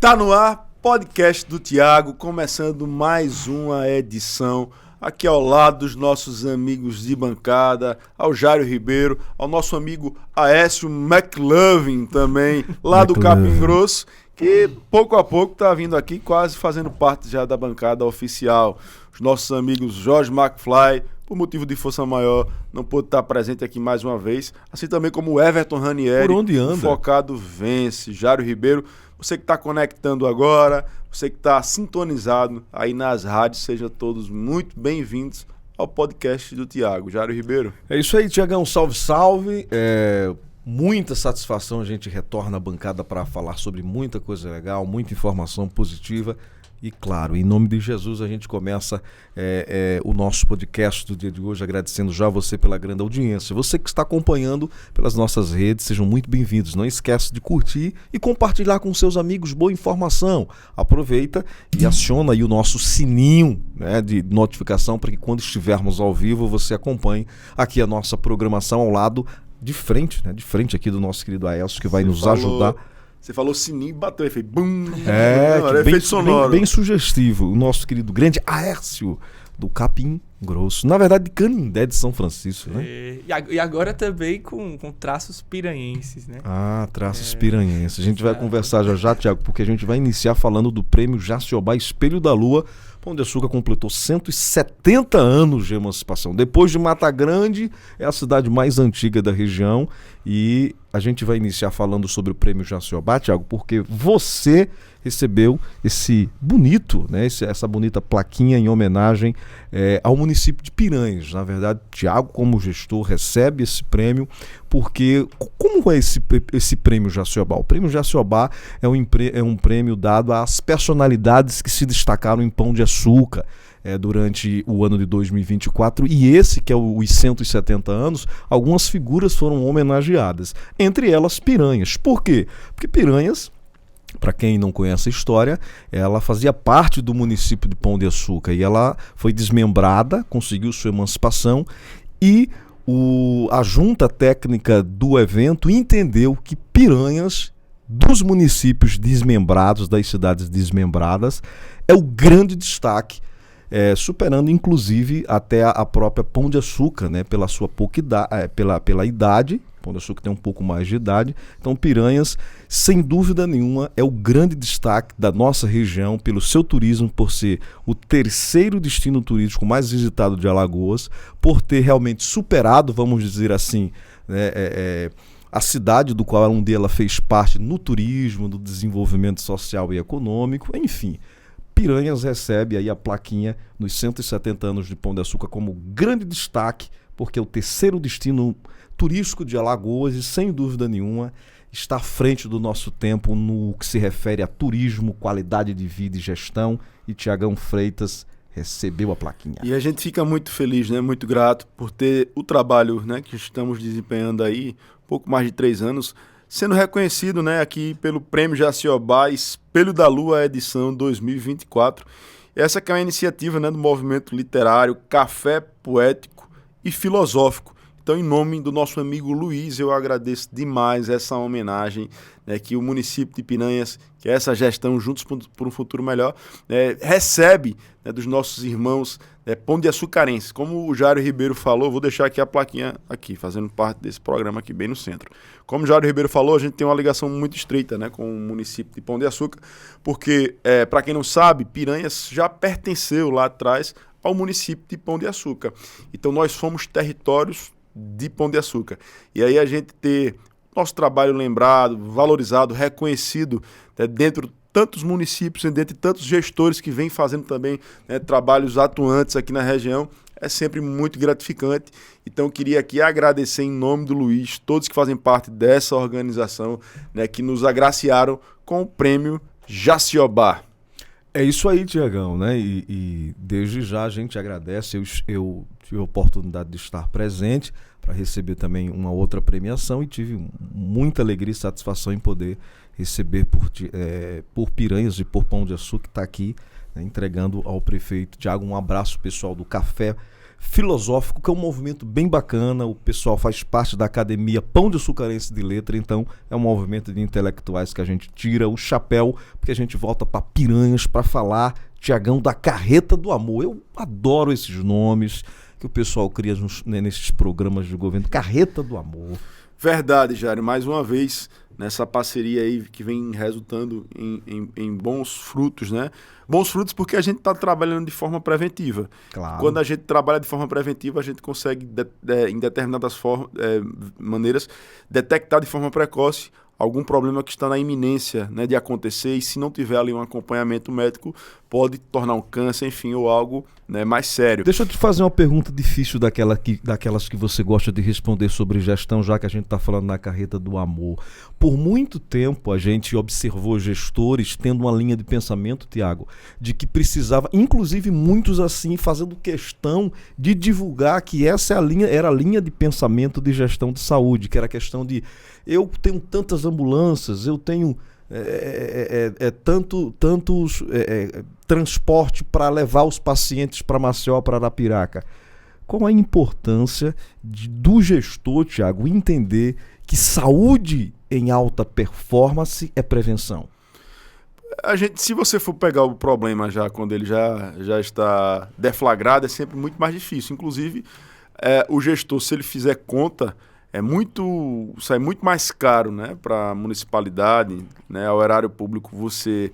Tá no ar, podcast do Tiago, começando mais uma edição aqui ao lado dos nossos amigos de bancada, ao Jairo Ribeiro, ao nosso amigo Aécio McLovin também, lá do Capim Grosso, que pouco a pouco tá vindo aqui quase fazendo parte já da bancada oficial. Os nossos amigos Jorge McFly, por motivo de força maior, não pôde estar presente aqui mais uma vez, assim também como o Everton Ranieri, por onde anda? o Focado Vence, Jairo Ribeiro, você que está conectando agora, você que está sintonizado aí nas rádios, sejam todos muito bem-vindos ao podcast do Tiago. Jairo Ribeiro. É isso aí, Tiagão, salve, salve. Muita satisfação, a gente retorna à bancada para falar sobre muita coisa legal, muita informação positiva. E claro, em nome de Jesus a gente começa o nosso podcast do dia de hoje, agradecendo já você pela grande audiência. Você que está acompanhando pelas nossas redes, sejam muito bem-vindos. Não esqueça de curtir e compartilhar com seus amigos boa informação. Aproveita e aciona aí o nosso sininho, né, de notificação para que quando estivermos ao vivo você acompanhe aqui a nossa programação ao lado de frente, né, de frente aqui do nosso querido Aécio, que vai nos ajudar. Você falou sininho e bateu, e fez bum. Efeito sonoro. Bem sugestivo. O nosso querido grande Aécio, do Capim Grosso. Na verdade, de Canindé de São Francisco, né? E agora também com traços piranhenses, né? Ah, traços piranhenses. A gente vai conversar já, Tiago, porque a gente vai iniciar falando do prêmio Jaciobá Espelho da Lua. Pão de Açúcar completou 170 anos de emancipação. Depois de Mata Grande, é a cidade mais antiga da região. E a gente vai iniciar falando sobre o prêmio Jaciobá, Tiago, porque você recebeu esse bonito, né, essa bonita plaquinha em homenagem ao município de Piranhas. Na verdade, Tiago, como gestor, recebe esse prêmio porque... Como é esse prêmio Jaciobá? O prêmio Jaciobá é um prêmio dado às personalidades que se destacaram em Pão de Açúcar durante o ano de 2024, e esse que é os 170 anos, algumas figuras foram homenageadas, entre elas Piranhas. Por quê? Porque Piranhas, para quem não conhece a história, ela fazia parte do município de Pão de Açúcar e ela foi desmembrada, conseguiu sua emancipação, e a junta técnica do evento entendeu que Piranhas, dos municípios desmembrados, das cidades desmembradas, é o grande destaque, superando inclusive até a própria Pão de Açúcar, né, pela sua pouca idade, pela idade. Pão de Açúcar tem um pouco mais de idade. Então Piranhas, sem dúvida nenhuma, é o grande destaque da nossa região pelo seu turismo, por ser o terceiro destino turístico mais visitado de Alagoas, por ter realmente superado, vamos dizer assim, a cidade do qual um dia ela fez parte no turismo, no desenvolvimento social e econômico, enfim. Piranhas recebe aí a plaquinha nos 170 anos de Pão de Açúcar como grande destaque, porque é o terceiro destino turístico de Alagoas e, sem dúvida nenhuma, está à frente do nosso tempo no que se refere a turismo, qualidade de vida e gestão. E Tiagão Freitas recebeu a plaquinha. E a gente fica muito feliz, né, muito grato por ter o trabalho, né, que estamos desempenhando aí, pouco mais de 3 anos, sendo reconhecido, né, aqui pelo Prêmio Jaciobá Espelho da Lua, edição 2024. Essa que é uma iniciativa, né, do movimento literário, café poético e filosófico. Então, em nome do nosso amigo Luiz, eu agradeço demais essa homenagem, né, que o município de Piranhas, que é essa gestão Juntos por um Futuro Melhor, recebe, né, dos nossos irmãos pão de açucarenses. Como o Jairo Ribeiro falou, vou deixar aqui a plaquinha aqui, fazendo parte desse programa aqui bem no centro. Como o Jairo Ribeiro falou, a gente tem uma ligação muito estreita, né, com o município de Pão de Açúcar, porque, para quem não sabe, Piranhas já pertenceu lá atrás ao município de Pão de Açúcar. Então, nós fomos territórios de Pão de Açúcar. E aí a gente ter nosso trabalho lembrado, valorizado, reconhecido, né, dentro de tantos municípios e dentro de tantos gestores que vêm fazendo também, né, trabalhos atuantes aqui na região, é sempre muito gratificante. Então eu queria aqui agradecer em nome do Luiz, todos que fazem parte dessa organização, né, que nos agraciaram com o prêmio Jaciobá. É isso aí, Tiagão, né? E desde já a gente agradece. Eu tive a oportunidade de estar presente para receber também uma outra premiação e tive muita alegria e satisfação em poder receber por Piranhas e por Pão de Açúcar, que está aqui, né, entregando ao prefeito Tiago um abraço pessoal do Café filosófico, que é um movimento bem bacana. O pessoal faz parte da Academia Pão de Açucarense de Letra, então é um movimento de intelectuais que a gente tira o chapéu, porque a gente volta para Piranhas para falar, Tiagão, da Carreta do Amor. Eu adoro esses nomes que o pessoal cria nesses programas de governo. Carreta do Amor. Verdade, Jário. Mais uma vez, nessa parceria aí que vem resultando em bons frutos, né? Bons frutos porque a gente está trabalhando de forma preventiva. Claro. Quando a gente trabalha de forma preventiva, a gente consegue, em determinadas maneiras, detectar de forma precoce algum problema que está na iminência, né, de acontecer, e se não tiver ali um acompanhamento médico, pode tornar um câncer, enfim, ou algo, né, mais sério. Deixa eu te fazer uma pergunta difícil daquelas que você gosta de responder sobre gestão, já que a gente está falando na Carreta do Amor. Por muito tempo a gente observou gestores tendo uma linha de pensamento, Tiago, de que precisava, inclusive muitos assim, fazendo questão de divulgar que essa era a linha de pensamento de gestão de saúde, que era a questão de eu tenho tantas ambulâncias, eu tenho tantos transporte para levar os pacientes para Maceió, para Arapiraca. Qual a importância do gestor, Tiago, entender que saúde em alta performance é prevenção? Se você for pegar o problema já quando ele já está deflagrado, é sempre muito mais difícil. Inclusive, o gestor, se ele fizer conta, sai muito mais caro, né, para a municipalidade, né, ao erário público, você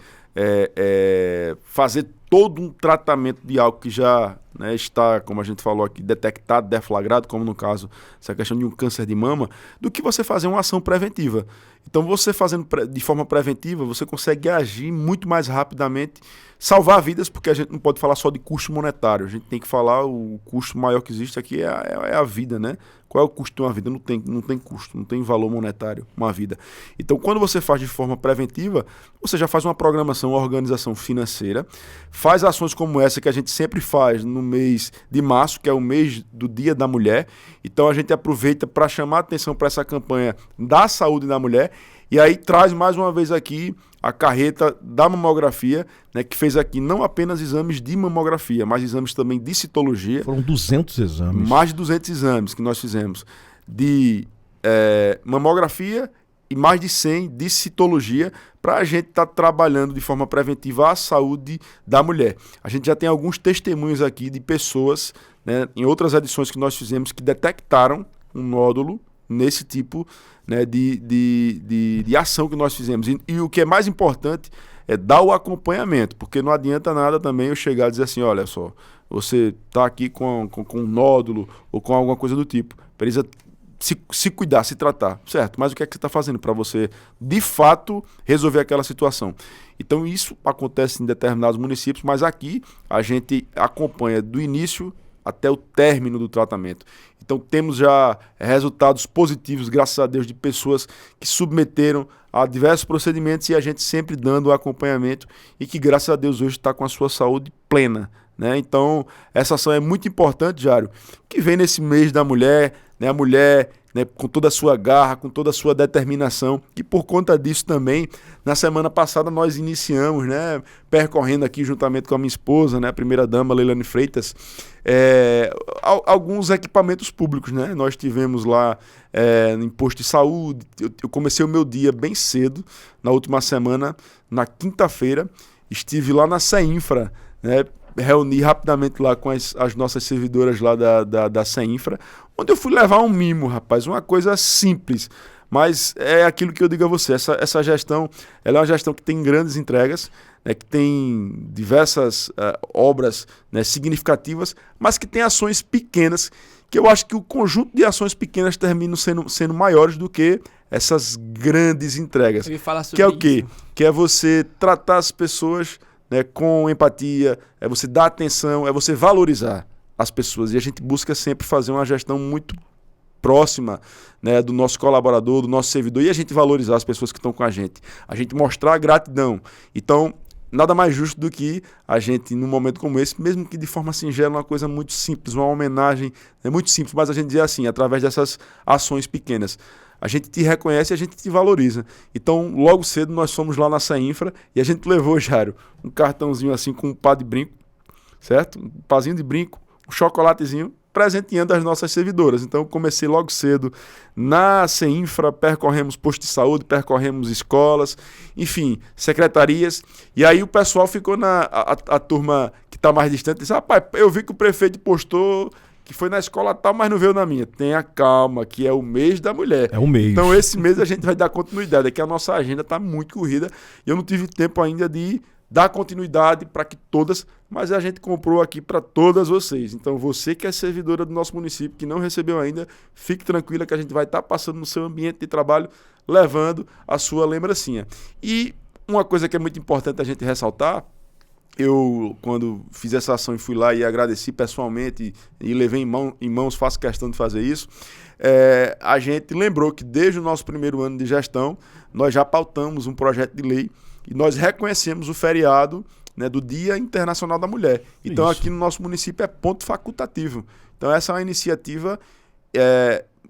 fazer todo um tratamento de algo que já, né, está, como a gente falou aqui, detectado, deflagrado, como no caso, essa questão de um câncer de mama, do que você fazer uma ação preventiva. Então, você fazendo de forma preventiva, você consegue agir muito mais rapidamente, salvar vidas, porque a gente não pode falar só de custo monetário, a gente tem que falar o custo maior que existe aqui é a vida, né? Qual é o custo de uma vida? Não tem custo, não tem valor monetário uma vida. Então, quando você faz de forma preventiva, você já faz uma programação, uma organização financeira, faz ações como essa que a gente sempre faz no mês de março, que é o mês do Dia da Mulher. Então, a gente aproveita para chamar a atenção para essa campanha da saúde da mulher, e aí traz mais uma vez aqui a carreta da mamografia, né, que fez aqui não apenas exames de mamografia, mas exames também de citologia. Foram 200 exames. Mais de 200 exames que nós fizemos de mamografia e mais de 100 de citologia, para a gente estar trabalhando de forma preventiva a saúde da mulher. A gente já tem alguns testemunhos aqui de pessoas, né, em outras edições que nós fizemos, que detectaram um nódulo nesse tipo, né, de ação que nós fizemos. E o que é mais importante é dar o acompanhamento, porque não adianta nada também eu chegar e dizer assim, olha só, você está aqui com um nódulo ou com alguma coisa do tipo, precisa se cuidar, se tratar, certo? Mas o que é que você está fazendo para você, de fato, resolver aquela situação? Então isso acontece em determinados municípios, mas aqui a gente acompanha do início até o término do tratamento. Então temos já resultados positivos, graças a Deus, de pessoas que submeteram a diversos procedimentos e a gente sempre dando o acompanhamento e que, graças a Deus, hoje está com a sua saúde plena, né? Então essa ação é muito importante, Jário, que vem nesse mês da mulher, né? A mulher, né, com toda a sua garra, com toda a sua determinação, e por conta disso também, na semana passada nós iniciamos, né, percorrendo aqui juntamente com a minha esposa, né, a primeira-dama Leilane Freitas, alguns equipamentos públicos, né? Nós tivemos lá em posto de saúde. Eu comecei o meu dia bem cedo, na última semana, na quinta-feira, estive lá na CEINFRA, né, reuni rapidamente lá com as nossas servidoras lá da CEINFRA, onde eu fui levar um mimo, rapaz, uma coisa simples, mas é aquilo que eu digo a você, essa gestão, ela é uma gestão que tem grandes entregas, né, que tem diversas obras, né, significativas, mas que tem ações pequenas, que eu acho que o conjunto de ações pequenas terminam sendo maiores do que essas grandes entregas. Eu ia falar sobre que é o quê? isso. Que é você tratar as pessoas, né, com empatia, é você dar atenção, é você valorizar as pessoas. E a gente busca sempre fazer uma gestão muito próxima, né, do nosso colaborador, do nosso servidor, e a gente valorizar as pessoas que estão com a gente gente mostrar gratidão. Então, nada mais justo do que a gente, num momento como esse, mesmo que de forma singela, uma coisa muito simples, uma homenagem, é muito simples, mas a gente diz assim, através dessas ações pequenas, a gente te reconhece e a gente te valoriza. Então, logo cedo, nós fomos lá na CEINFRA e a gente levou, Jário, um cartãozinho assim com um pá de brinco, certo? Um pazinho de brinco, um chocolatezinho, presenteando as nossas servidoras. Então, comecei logo cedo na CEINFRA, percorremos posto de saúde, percorremos escolas, enfim, secretarias. E aí o pessoal ficou a turma que está mais distante, disse, rapaz, eu vi que o prefeito postou que foi na escola tal, mas não veio na minha. Tenha calma, que é o mês da mulher. É um mês. Então, esse mês a gente vai dar continuidade. É que a nossa agenda está muito corrida e eu não tive tempo ainda de dar continuidade para que todas, mas a gente comprou aqui para todas vocês. Então, você que é servidora do nosso município, que não recebeu ainda, fique tranquila que a gente vai estar passando no seu ambiente de trabalho, levando a sua lembrancinha. E uma coisa que é muito importante a gente ressaltar, eu, quando fiz essa ação e fui lá e agradeci pessoalmente e levei em mãos, faço questão de fazer isso, a gente lembrou que desde o nosso primeiro ano de gestão, nós já pautamos um projeto de lei e nós reconhecemos o feriado, né, do Dia Internacional da Mulher. Então, aqui no nosso município é ponto facultativo. Então, essa é uma iniciativa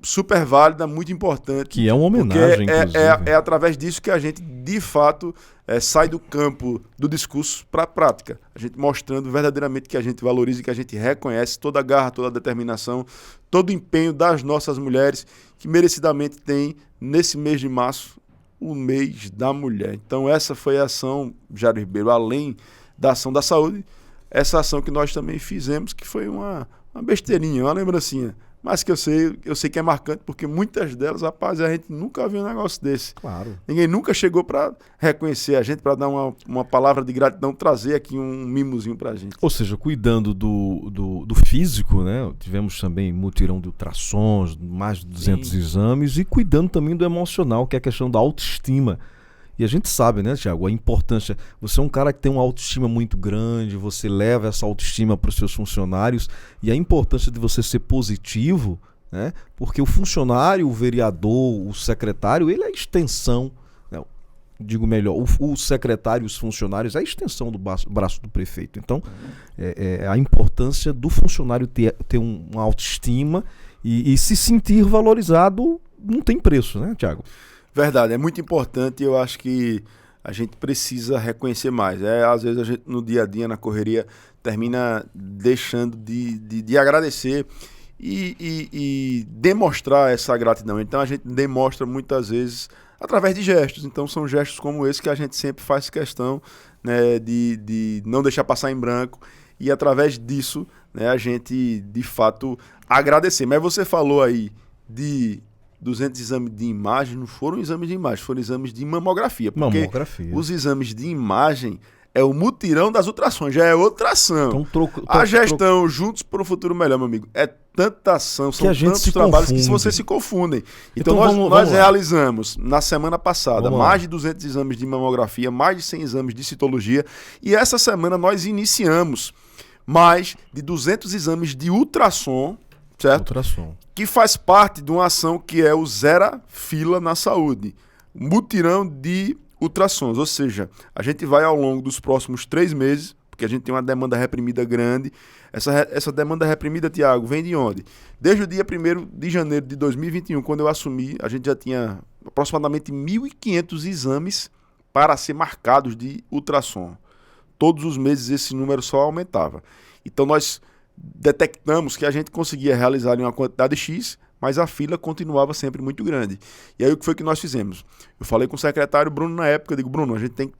super válida, muito importante. Que é uma homenagem, inclusive. É através disso que a gente, de fato, sai do campo do discurso para a prática. A gente mostrando verdadeiramente que a gente valoriza e que a gente reconhece toda a garra, toda a determinação, todo o empenho das nossas mulheres, que merecidamente tem, nesse mês de março, o mês da mulher. Então, essa foi a ação, Jairo Ribeiro, além da ação da saúde, essa ação que nós também fizemos, que foi uma besteirinha, uma lembrancinha, mas que eu sei que é marcante, porque muitas delas, rapaz, a gente nunca viu um negócio desse. Claro. Ninguém nunca chegou para reconhecer a gente, para dar uma palavra de gratidão, trazer aqui um mimozinho para a gente. Ou seja, cuidando do físico, né? Tivemos também mutirão de ultrassons, mais de 200 exames, e cuidando também do emocional, que é a questão da autoestima. E a gente sabe, né, Tiago, a importância. Você é um cara que tem uma autoestima muito grande, você leva essa autoestima para os seus funcionários, e a importância de você ser positivo, né? Porque o funcionário, o vereador, o secretário, ele é a extensão, né? Digo melhor, o secretário e os funcionários é a extensão do braço do prefeito. Então, a importância do funcionário ter uma autoestima e se sentir valorizado não tem preço, né, Tiago? Verdade, é muito importante e eu acho que a gente precisa reconhecer mais. Às vezes a gente no dia a dia, na correria, termina deixando de agradecer e demonstrar essa gratidão. Então a gente demonstra muitas vezes através de gestos. Então são gestos como esse que a gente sempre faz questão, né, de não deixar passar em branco e através disso, né, a gente de fato agradecer. Mas você falou aí de 200 exames de imagem, não foram exames de imagem, foram exames de mamografia. Porque os exames de imagem é o mutirão das ultrassons, já é outra ação. Então, a gestão Juntos para o Futuro Melhor, meu amigo, é tanta ação, são tantos trabalhos que você se confundem. Então nós realizamos, na semana passada, mais de 200 exames de mamografia, mais de 100 exames de citologia, e essa semana nós iniciamos mais de 200 exames de ultrassom, certo? Ultrassom. Que faz parte de uma ação que é o Zero Fila na Saúde, mutirão de ultrassons, ou seja, a gente vai ao longo dos próximos 3 meses, porque a gente tem uma demanda reprimida grande. Essa demanda reprimida, Tiago, vem de onde? Desde o dia 1º de janeiro de 2021, quando eu assumi, a gente já tinha aproximadamente 1.500 exames para ser marcados de ultrassom. Todos os meses esse número só aumentava. Então nós detectamos que a gente conseguia realizar uma quantidade X, mas a fila continuava sempre muito grande. E aí o que foi que nós fizemos? Eu falei com o secretário Bruno na época, eu digo, Bruno, a gente tem que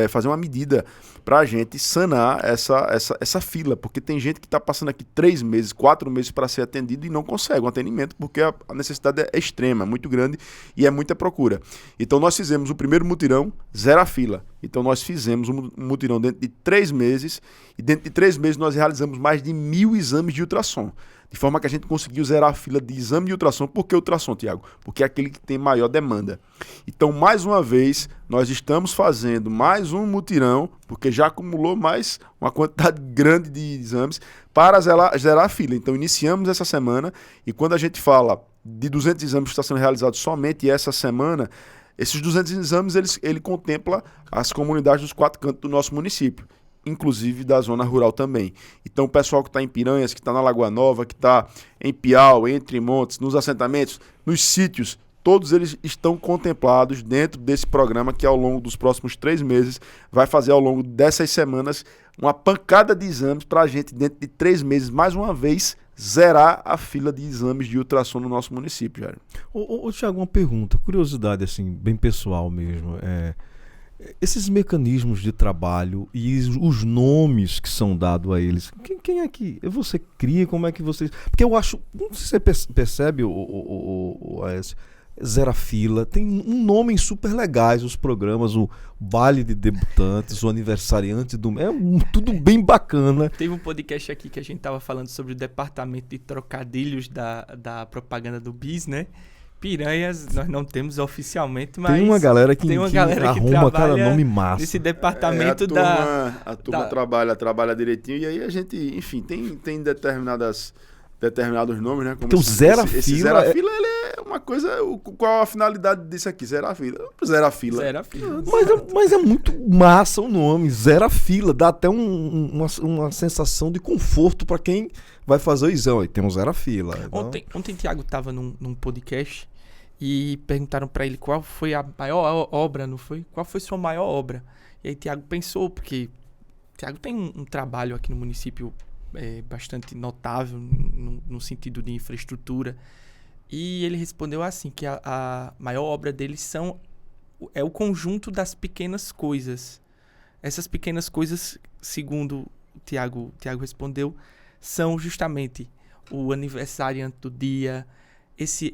fazer uma medida para a gente sanar essa fila, porque tem gente que está passando aqui 3 meses, 4 meses para ser atendido e não consegue um atendimento, porque a necessidade é extrema, é muito grande e é muita procura. Então nós fizemos o primeiro mutirão, zero a fila. Então nós fizemos um mutirão dentro de 3 meses, e dentro de 3 meses nós realizamos mais de 1.000 exames de ultrassom. De forma que a gente conseguiu zerar a fila de exame de ultrassom. Por que ultrassom, Tiago? Porque é aquele que tem maior demanda. Então, mais uma vez, nós estamos fazendo mais um mutirão, porque já acumulou mais uma quantidade grande de exames para zerar a fila. Então, iniciamos essa semana e quando a gente fala de 200 exames que estão sendo realizados somente essa semana, esses 200 exames, ele contempla as comunidades dos 4 cantos do nosso município, inclusive da zona rural também. Então o pessoal que está em Piranhas, que está na Lagoa Nova, que está em Piau, Entre Montes, nos assentamentos, nos sítios, todos eles estão contemplados dentro desse programa que ao longo dos próximos 3 meses vai fazer ao longo dessas semanas uma pancada de exames para a gente, dentro de 3 meses, mais uma vez, zerar a fila de exames de ultrassom no nosso município, Jair. Ô, Thiago, uma pergunta, curiosidade assim, bem pessoal mesmo. Esses mecanismos de trabalho e os nomes que são dados a eles, quem é que você cria? Como é que você... Porque eu acho, não sei se você percebe, Aécio, Zera Fila, tem um nome super legais os programas, o Baile de Debutantes, o Aniversariante do... tudo bem bacana. Teve um podcast aqui que a gente tava falando sobre o departamento de trocadilhos da propaganda do BIS, né? Piranhas nós não temos oficialmente, mas tem uma galera que arruma cada nome massa. Nesse departamento a turma trabalha direitinho, e aí a gente, enfim, tem determinados nomes, né? Como então, Zera Fila... Esse Zera Fila, ele é uma coisa... Qual a finalidade disso aqui? Zera Fila. Zera Fila. Mas é muito massa o nome, Zera Fila. Dá até uma sensação de conforto para quem vai fazer o exame. Aí tem um Zera Fila. Ontem o Thiago estava num podcast e perguntaram para ele qual foi a maior obra, não foi? Qual foi sua maior obra? E aí Thiago pensou, porque Thiago tem um trabalho aqui no município bastante notável no sentido de infraestrutura. E ele respondeu assim, que a maior obra dele é o conjunto das pequenas coisas. Essas pequenas coisas, segundo o Thiago respondeu, são justamente o aniversariante do dia,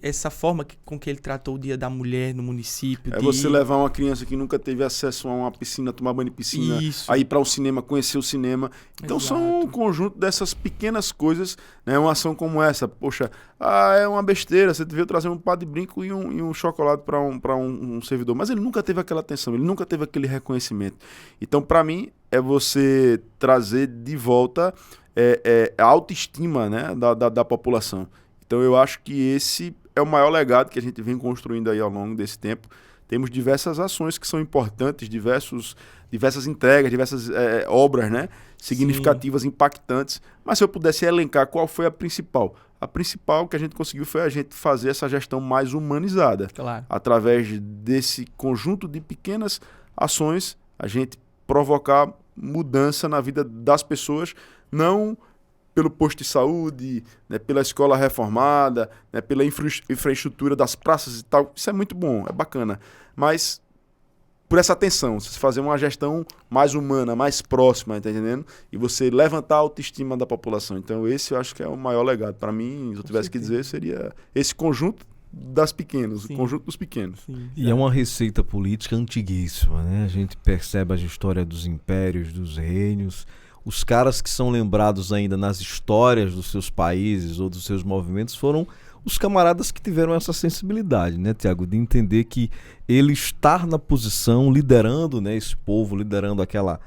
essa forma com que ele tratou o Dia da Mulher no município. Você levar uma criança que nunca teve acesso a uma piscina, tomar banho de piscina, Isso. a ir para o cinema, conhecer o cinema. Então são um conjunto dessas pequenas coisas, né? Uma ação como essa, poxa, é uma besteira, você devia trazer um par de brinco e um chocolate para um servidor. Mas ele nunca teve aquela atenção, ele nunca teve aquele reconhecimento. Então, para mim, é você trazer de volta a autoestima, né, da população. Então eu acho que esse é o maior legado que a gente vem construindo aí ao longo desse tempo. Temos diversas ações que são importantes, diversas entregas, diversas obras, né, significativas, Sim. impactantes. Mas se eu pudesse elencar qual foi a principal que a gente conseguiu foi a gente fazer essa gestão mais humanizada. Claro. Através desse conjunto de pequenas ações, a gente provocar mudança na vida das pessoas, não pelo posto de saúde, né, pela escola reformada, né, pela infraestrutura das praças e tal. Isso é muito bom, é bacana. Mas por essa atenção, você fazer uma gestão mais humana, mais próxima, tá entendendo? E você levantar a autoestima da população. Então esse eu acho que é o maior legado. Para mim, se eu tivesse que dizer, seria esse conjunto das pequenas, Sim. o conjunto dos pequenos. Sim. E é uma receita política antiguíssima, né? A gente percebe a história dos impérios, dos reinos. Os caras que são lembrados ainda nas histórias dos seus países ou dos seus movimentos foram os camaradas que tiveram essa sensibilidade, né, Thiago? De entender que ele estar na posição, liderando, né, esse povo, liderando aquela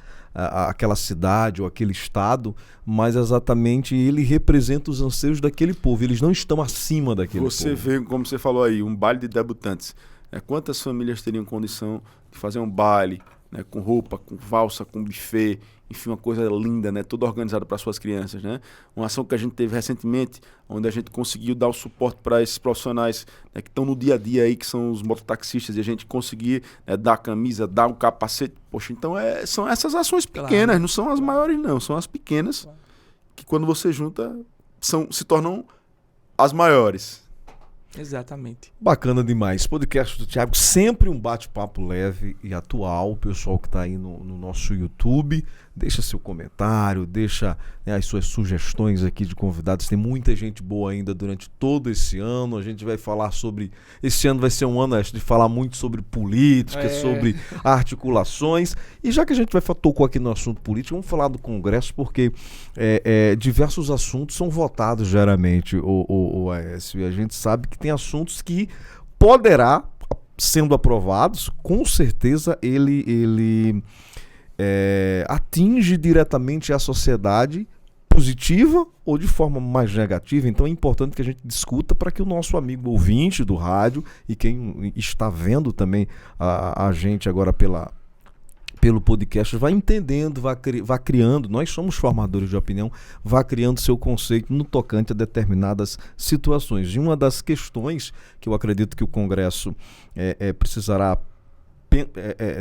cidade ou aquele estado, mas exatamente ele representa os anseios daquele povo. Eles não estão acima daquele povo. Você vê, como você falou aí, um baile de debutantes. Quantas famílias teriam condição de fazer um baile, né, com roupa, com valsa, com buffet, enfim, uma coisa linda, né, toda organizada para suas crianças, né? Uma ação que a gente teve recentemente, onde a gente conseguiu dar o suporte para esses profissionais, né, que estão no dia a dia aí, que são os mototaxistas, e a gente conseguir, né, dar a camisa, dar um capacete. Poxa, então são essas ações pequenas, claro. Não são as maiores não, são as pequenas, claro. Que quando você junta, se tornam as maiores. Exatamente. Bacana demais. Podcast do Thiago, sempre um bate-papo leve e atual. O pessoal que está aí no nosso YouTube, deixa seu comentário, deixa, né, as suas sugestões aqui de convidados. Tem muita gente boa ainda durante todo esse ano. A gente vai falar sobre... Esse ano vai ser um ano de falar muito sobre política, sobre articulações. E já que a gente tocou aqui no assunto político, vamos falar do Congresso, porque diversos assuntos são votados diariamente, o Aécio. E a gente sabe que tem assuntos que poderá, sendo aprovados, com certeza ele atinge diretamente a sociedade, positiva ou de forma mais negativa. Então é importante que a gente discuta para que o nosso amigo ouvinte do rádio e quem está vendo também a gente agora pelo podcast, vai entendendo, vai criando, nós somos formadores de opinião, vai criando seu conceito no tocante a determinadas situações. E uma das questões que eu acredito que o Congresso precisará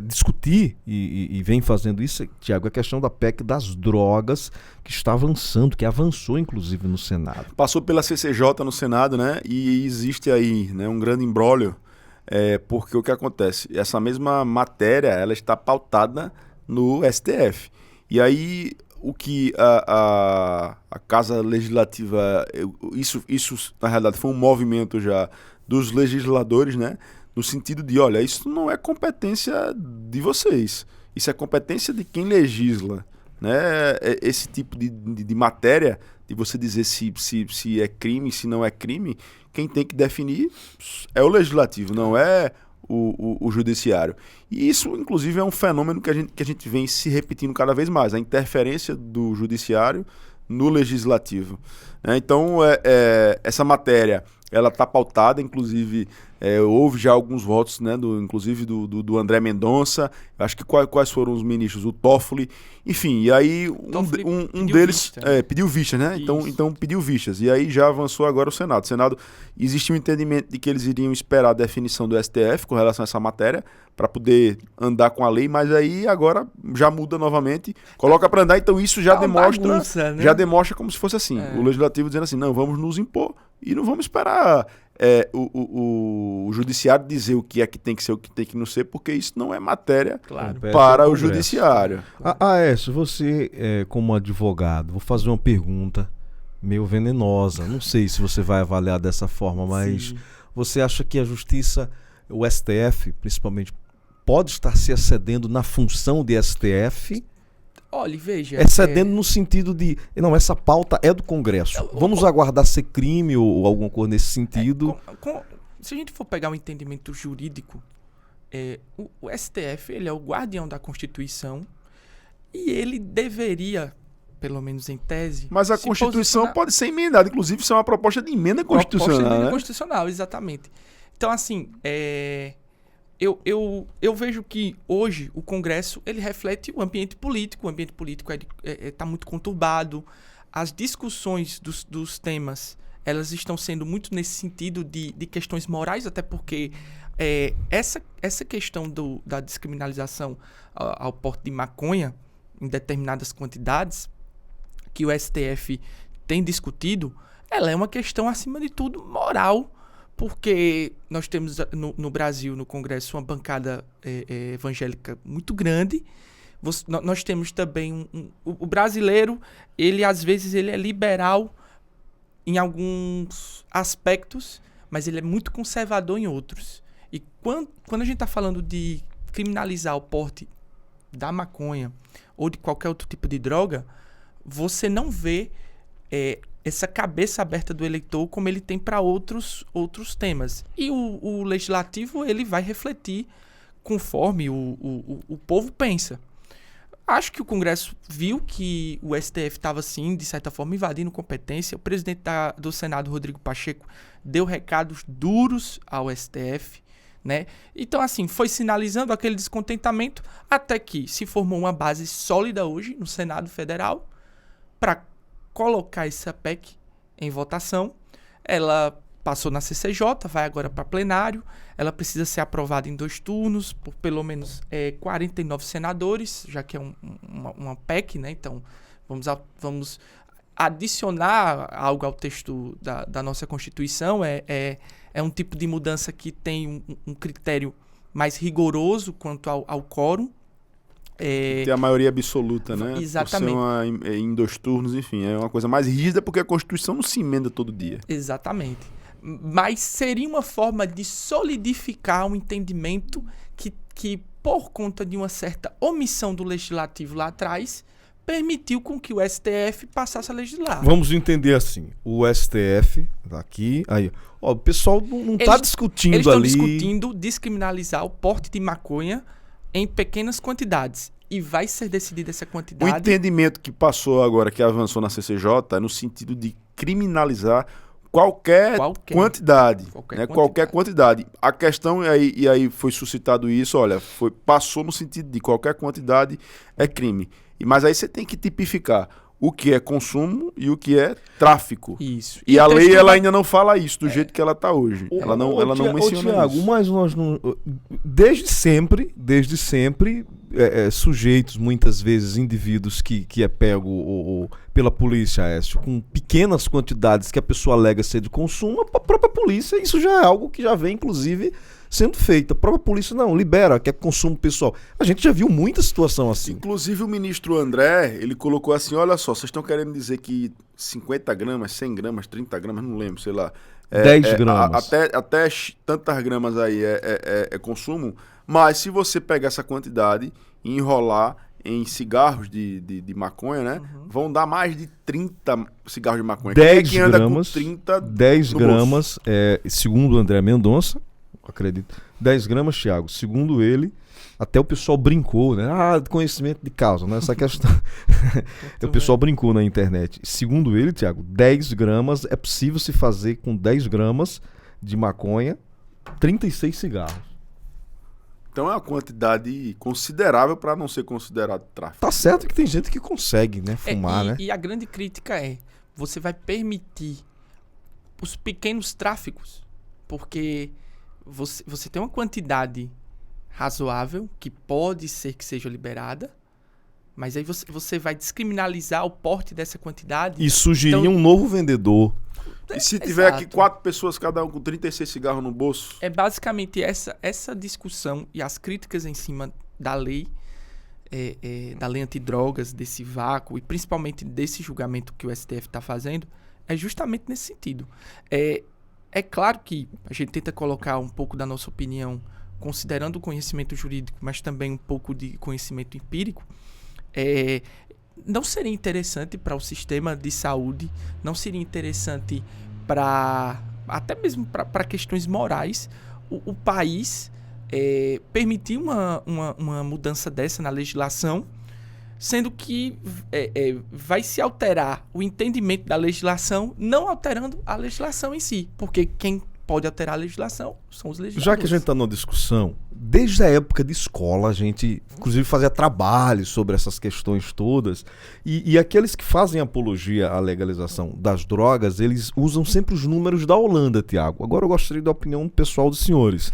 discutir e vem fazendo isso, Tiago, a questão da PEC das drogas, que está avançando, que avançou inclusive no Senado. Passou pela CCJ no Senado, né? E existe aí, né, um grande imbróglio, porque o que acontece? Essa mesma matéria, ela está pautada no STF. E aí o que a Casa Legislativa, isso na realidade foi um movimento já dos legisladores, né? No sentido de, olha, isso não é competência de vocês, isso é competência de quem legisla, né? Esse tipo de matéria, de você dizer se é crime, se não é crime, quem tem que definir é o legislativo, não é o judiciário. E isso, inclusive, é um fenômeno que a gente vem se repetindo cada vez mais, a interferência do judiciário no legislativo. Então, essa matéria, ela está pautada, inclusive, houve já alguns votos, né, inclusive do André Mendonça, acho que quais foram os ministros? O Toffoli, enfim, e aí um deles pediu vistas, né? Então pediu vistas, e aí já avançou agora o Senado. O Senado, existia um entendimento de que eles iriam esperar a definição do STF com relação a essa matéria, para poder andar com a lei, mas aí agora já muda novamente, coloca para andar, então isso já demonstra, bagunça, né? Já demonstra como se fosse assim, o legislativo dizendo assim, não, vamos nos impor e não vamos esperar o judiciário dizer o que é que tem que ser, o que tem que não ser, porque isso não é matéria para o judiciário. Aécio, você como advogado, vou fazer uma pergunta meio venenosa, não sei se você vai avaliar dessa forma, mas sim, você acha que a justiça, o STF principalmente, pode estar se excedendo na função de STF? Olha, veja... Excedendo no sentido de... Não, essa pauta é do Congresso. Vamos aguardar ser crime ou alguma coisa nesse sentido. Se a gente for pegar um entendimento jurídico, o STF, ele é o guardião da Constituição e ele deveria, pelo menos em tese... Mas a Constituição pode ser emendada. Inclusive, isso é uma proposta de emenda constitucional. Proposta de emenda constitucional, exatamente. Então, assim... Eu vejo que hoje o Congresso ele reflete o ambiente político. O ambiente político está muito conturbado. As discussões dos temas elas estão sendo muito nesse sentido de questões morais, até porque essa questão da descriminalização ao porte de maconha em determinadas quantidades que o STF tem discutido, ela é uma questão, acima de tudo, moral. Porque nós temos no Brasil, no Congresso, uma bancada evangélica muito grande. Nós temos também o brasileiro, ele às vezes ele é liberal em alguns aspectos, mas ele é muito conservador em outros. E quando a gente está falando de criminalizar o porte da maconha ou de qualquer outro tipo de droga, você não vê essa cabeça aberta do eleitor como ele tem para outros temas. E o legislativo ele vai refletir conforme o povo pensa. Acho que o Congresso viu que o STF estava, sim, de certa forma, invadindo competência. O presidente do Senado, Rodrigo Pacheco, deu recados duros ao STF, né? Então, assim, foi sinalizando aquele descontentamento até que se formou uma base sólida hoje no Senado Federal para colocar essa PEC em votação. Ela passou na CCJ, vai agora para plenário. Ela precisa ser aprovada em 2 turnos por pelo menos 49 senadores, já que é uma PEC, né? Então vamos adicionar algo ao texto da nossa Constituição. É um tipo de mudança que tem um critério mais rigoroso quanto ao quórum. Tem a maioria absoluta, né? Exatamente. Por ser em 2 turnos, enfim, é uma coisa mais rígida porque a Constituição não se emenda todo dia. Exatamente. Mas seria uma forma de solidificar um entendimento que por conta de uma certa omissão do Legislativo lá atrás, permitiu com que o STF passasse a legislar. Vamos entender assim, o STF tá aqui, aí, ó, o pessoal não está discutindo eles ali... Eles estão discutindo descriminalizar o porte de maconha em pequenas quantidades. E vai ser decidida essa quantidade... O entendimento que passou agora, que avançou na CCJ, é no sentido de criminalizar qualquer quantidade. Qualquer quantidade. A questão, e aí foi suscitado isso, olha, passou no sentido de qualquer quantidade é crime. Mas aí você tem que tipificar o que é consumo e o que é tráfico. Isso. E a o lei texto ela vai- ainda não fala isso do jeito que ela está hoje. Ela não menciona Tiago, isso. mas nós não. Desde sempre, sujeitos, muitas vezes indivíduos que é pego pela polícia, Aécio, com pequenas quantidades que a pessoa alega ser de consumo, a própria polícia, isso já é algo que já vem, inclusive, sendo feito. A própria polícia não libera, que é consumo pessoal. A gente já viu muita situação assim. Inclusive o ministro André, ele colocou assim, olha só, vocês estão querendo dizer que 50 gramas, 100 gramas, 30 gramas, não lembro, sei lá. 10 gramas. Até tantas gramas aí é consumo, mas se você pegar essa quantidade e enrolar em cigarros de maconha, né, vão dar mais de 30 cigarros de maconha. 10 Quem anda gramas, com 30 10 no gramas, segundo o André Mendonça, acredito, 10 gramas, Thiago, segundo ele, até o pessoal brincou, né? Conhecimento de causa, né? Essa questão. O pessoal brincou na internet. Segundo ele, Thiago, 10 gramas, é possível se fazer com 10 gramas de maconha 36 cigarros. Então é uma quantidade considerável para não ser considerado tráfico. Tá certo que tem gente que consegue, né? Fumar, né? E a grande crítica é, você vai permitir os pequenos tráficos, porque você tem uma quantidade razoável que pode ser que seja liberada, mas aí você vai descriminalizar o porte dessa quantidade. E sugerir Então- um novo vendedor. E se tiver aqui Exato. 4 pessoas, cada um com 36 cigarros no bolso? É basicamente essa discussão e as críticas em cima da lei, da lei antidrogas, desse vácuo, e principalmente desse julgamento que o STF está fazendo, é justamente nesse sentido. É claro que a gente tenta colocar um pouco da nossa opinião, considerando o conhecimento jurídico, mas também um pouco de conhecimento empírico. Não seria interessante para o sistema de saúde, não seria interessante até mesmo para questões morais, o país permitir uma mudança dessa na legislação, sendo que vai se alterar o entendimento da legislação, não alterando a legislação em si, porque quem pode alterar a legislação são os legisladores. Já que a gente está numa discussão, desde a época de escola, a gente, inclusive, fazia trabalhos sobre essas questões todas, e aqueles que fazem apologia à legalização das drogas, eles usam sempre os números da Holanda, Tiago. Agora eu gostaria da opinião pessoal dos senhores.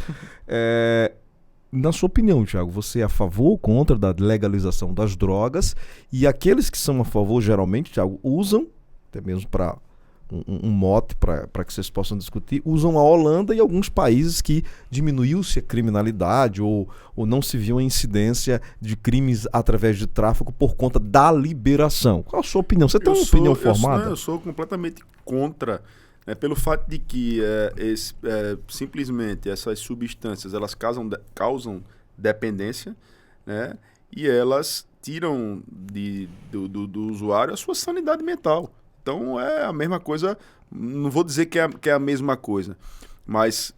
Na sua opinião, Tiago, você é a favor ou contra da legalização das drogas? E aqueles que são a favor, geralmente, Tiago, usam, até mesmo para um mote para que vocês possam discutir, usam a Holanda e alguns países que diminuiu-se a criminalidade ou não se viu a incidência de crimes através de tráfico por conta da liberação. Qual a sua opinião? Você tem uma opinião formada? Eu sou completamente contra, né, pelo fato de que simplesmente essas substâncias elas causam dependência, né, e elas tiram do usuário a sua sanidade mental. Então é a mesma coisa, não vou dizer que é a mesma coisa, mas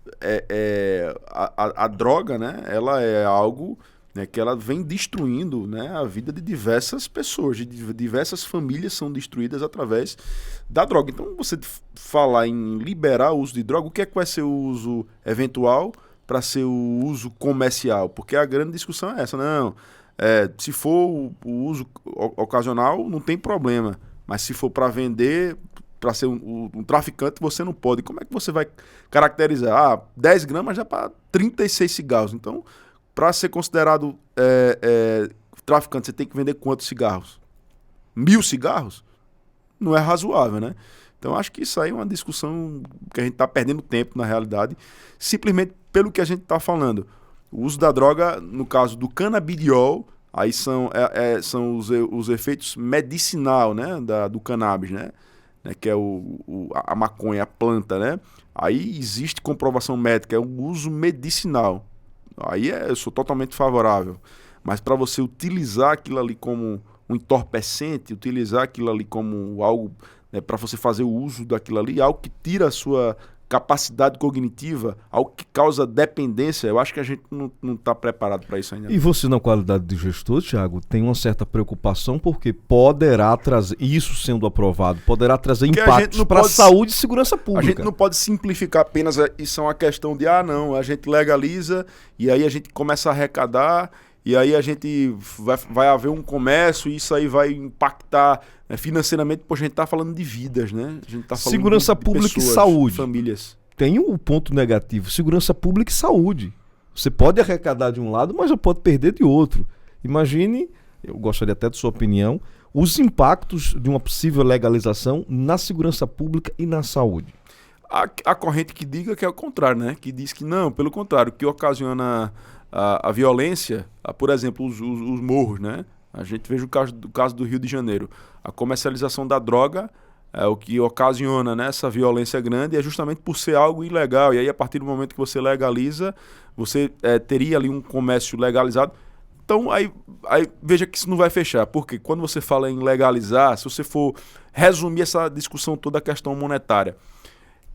a droga, né, ela é algo, né, que ela vem destruindo, né, a vida de diversas pessoas, de diversas famílias são destruídas através da droga. Então você falar em liberar o uso de droga, o que é que vai ser o uso eventual para ser o uso comercial? Porque a grande discussão é essa, não, se for o uso ocasional não tem problema. Mas se for para vender, para ser um traficante, você não pode. Como é que você vai caracterizar? 10 gramas já para 36 cigarros. Então, para ser considerado traficante, você tem que vender quantos cigarros? 1000 cigarros? Não é razoável, né? Então, acho que isso aí é uma discussão que a gente está perdendo tempo, na realidade, simplesmente pelo que a gente está falando. O uso da droga, no caso do canabidiol, aí são os efeitos medicinal, né, do cannabis, né, que é a maconha, a planta, né. Aí existe comprovação médica, é um uso medicinal. Aí eu sou totalmente favorável. Mas para você utilizar aquilo ali como um entorpecente, utilizar aquilo ali como algo, né, para você fazer o uso daquilo ali, algo que tira a sua capacidade cognitiva, algo que causa dependência, eu acho que a gente não está preparado para isso ainda. E você, na qualidade de gestor, Thiago, tem uma certa preocupação porque poderá trazer, isso sendo aprovado, poderá trazer impactos para a saúde e segurança pública. A gente não pode simplificar apenas isso é uma questão de, não, a gente legaliza e aí a gente começa a arrecadar e aí a gente vai haver um comércio e isso aí vai impactar financeiramente, poxa, a gente tá falando de vidas, né? A gente tá falando Segurança de pública e pessoas, saúde. de famílias. Tem um ponto negativo, segurança pública e saúde. Você pode arrecadar de um lado, mas já pode perder de outro. Imagine, eu gostaria até de sua opinião, os impactos de uma possível legalização na segurança pública e na saúde. A corrente que diga que é o contrário, né? Que diz que não, pelo contrário, que ocasiona a violência, por exemplo, os morros, né? A gente veja o caso do Rio de Janeiro. A comercialização da droga é o que ocasiona, né, essa violência grande, é justamente por ser algo ilegal. E aí, a partir do momento que você legaliza, você teria ali um comércio legalizado. Então, aí veja que isso não vai fechar. Porque quando você fala em legalizar, se você for resumir essa discussão toda a questão monetária,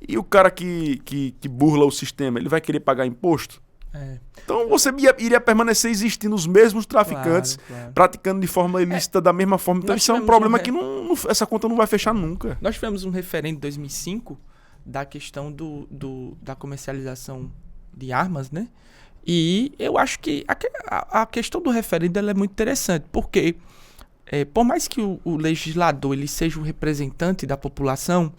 e o cara que burla o sistema, ele vai querer pagar imposto? Então você iria permanecer existindo os mesmos traficantes, Claro. praticando de forma ilícita da mesma forma. Então Nós isso é um tivemos problema que essa conta não vai fechar nunca. Nós tivemos um referendo em 2005 da questão da comercialização de armas, né? E eu acho que a questão do referendo ela é muito interessante, porque por mais que o legislador ele seja o representante da população,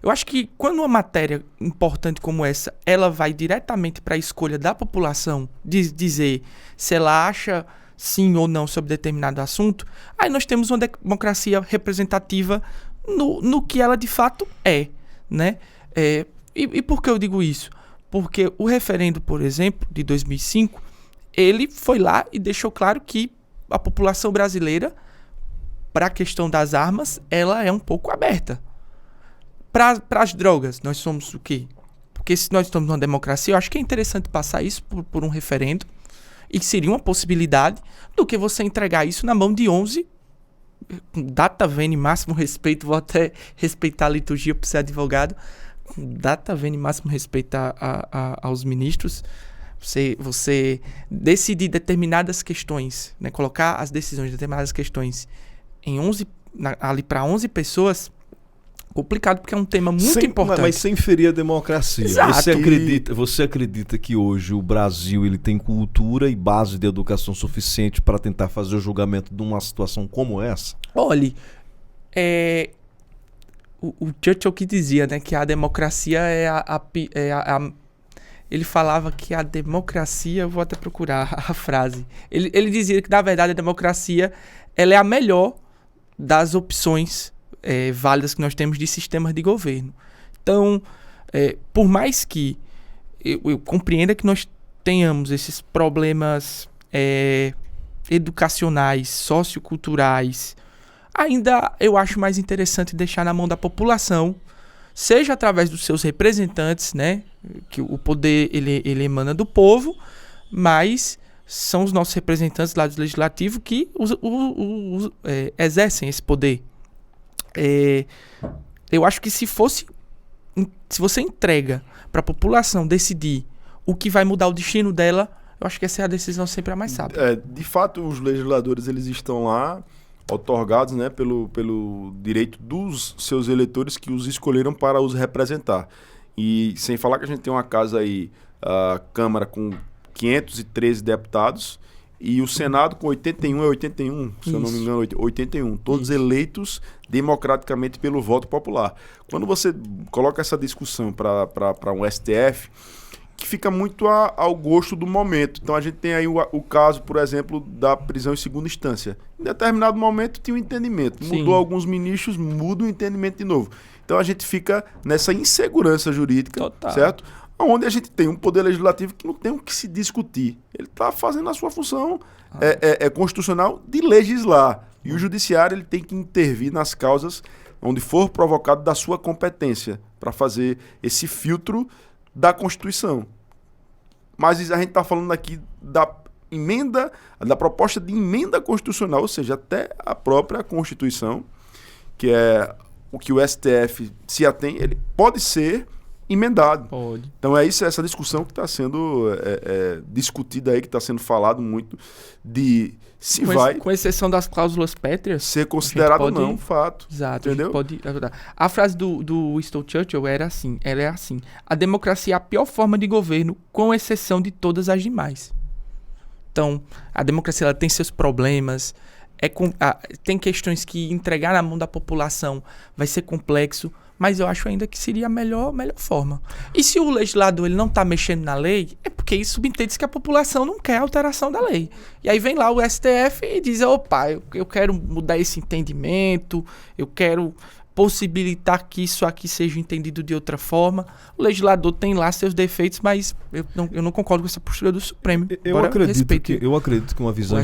eu acho que quando uma matéria importante como essa, ela vai diretamente para a escolha da população, de dizer se ela acha sim ou não sobre determinado assunto, aí nós temos uma democracia representativa no que ela de fato é, né? E por que eu digo isso? Porque o referendo, por exemplo, de 2005, ele foi lá e deixou claro que a população brasileira, para a questão das armas, ela é um pouco aberta. Para as drogas, nós somos o quê? Porque se nós estamos numa democracia, eu acho que é interessante passar isso por um referendo, e que seria uma possibilidade, do que você entregar isso na mão de 11, com data vênia, máximo respeito, vou até respeitar a liturgia por ser advogado, com data vênia, máximo respeito aos ministros, você decidir determinadas questões, né, colocar as decisões de determinadas questões em 11, ali para 11 pessoas, complicado, porque é um tema muito importante. Mas sem ferir a democracia. Exato. Você acredita que hoje o Brasil ele tem cultura e base de educação suficiente para tentar fazer o julgamento de uma situação como essa? Olhe, o Churchill que dizia, né, que a democracia ele falava que a democracia, eu vou até procurar a frase, ele dizia que na verdade a democracia ela é a melhor das opções válidas que nós temos de sistemas de governo. Então, por mais que eu compreenda que nós tenhamos esses problemas educacionais, socioculturais, ainda eu acho mais interessante deixar na mão da população, seja através dos seus representantes, né, que o poder ele emana do povo, mas são os nossos representantes lá do legislativo que exercem esse poder. Eu acho que se você entrega para a população decidir o que vai mudar o destino dela, eu acho que essa é a decisão sempre a mais sábia. De fato, os legisladores eles estão lá outorgados, né, pelo direito dos seus eleitores que os escolheram para os representar. E sem falar que a gente tem uma casa aí, a Câmara com 513 deputados e o Senado com 81, se eu não me engano, 81. Todos eleitos democraticamente pelo voto popular. Quando você coloca essa discussão para um STF, que fica muito ao gosto do momento. Então a gente tem aí o caso, por exemplo, da prisão em segunda instância. Em determinado momento tinha um entendimento. Sim. Mudou alguns ministros, muda o entendimento de novo. Então a gente fica nessa insegurança jurídica, Total. certo? Onde a gente tem um poder legislativo que não tem o que se discutir. Ele está fazendo a sua função constitucional de legislar. E o judiciário ele tem que intervir nas causas onde for provocado da sua competência para fazer esse filtro da Constituição. Mas a gente está falando aqui da emenda, da proposta de emenda constitucional, ou seja, até a própria Constituição, que é o que o STF se atém, ele pode ser emendado. Pode. Então é isso, essa discussão que está sendo discutida aí, que está sendo falado muito, de se vai Com exceção das cláusulas pétreas. ser considerado ou pode- não um fato. Exato. Entendeu? A gente pode ajudar. A frase do Winston Churchill ela é assim: a democracia é a pior forma de governo, com exceção de todas as demais. Então, a democracia ela tem seus problemas, tem questões que entregar na mão da população vai ser complexo, mas eu acho ainda que seria a melhor forma. E se o legislador ele não está mexendo na lei, é porque isso subentende que a população não quer alteração da lei. E aí vem lá o STF e diz, opa, eu quero mudar esse entendimento, eu quero possibilitar que isso aqui seja entendido de outra forma. O legislador tem lá seus defeitos, mas eu não concordo com essa postura do Supremo. Eu acredito que uma visão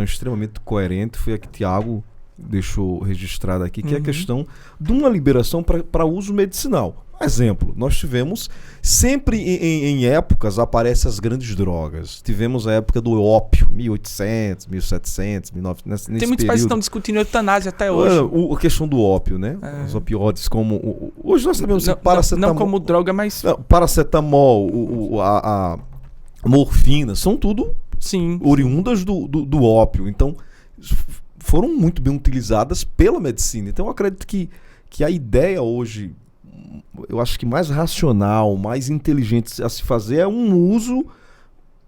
extremamente coerente foi a que Tiago deixou registrada aqui, que é a questão de uma liberação para uso medicinal. Exemplo, nós tivemos sempre em épocas aparecem as grandes drogas. Tivemos a época do ópio, 1800, 1700, 1900, nesse Tem muitos países que estão discutindo eutanásia até hoje. A questão do ópio, né? Os opioides como... Hoje nós sabemos que paracetamol... Não como droga, mas... Paracetamol, a morfina, são tudo oriundas do ópio. Então, foram muito bem utilizadas pela medicina. Então, eu acredito que a ideia hoje... eu acho que mais racional, mais inteligente a se fazer é um uso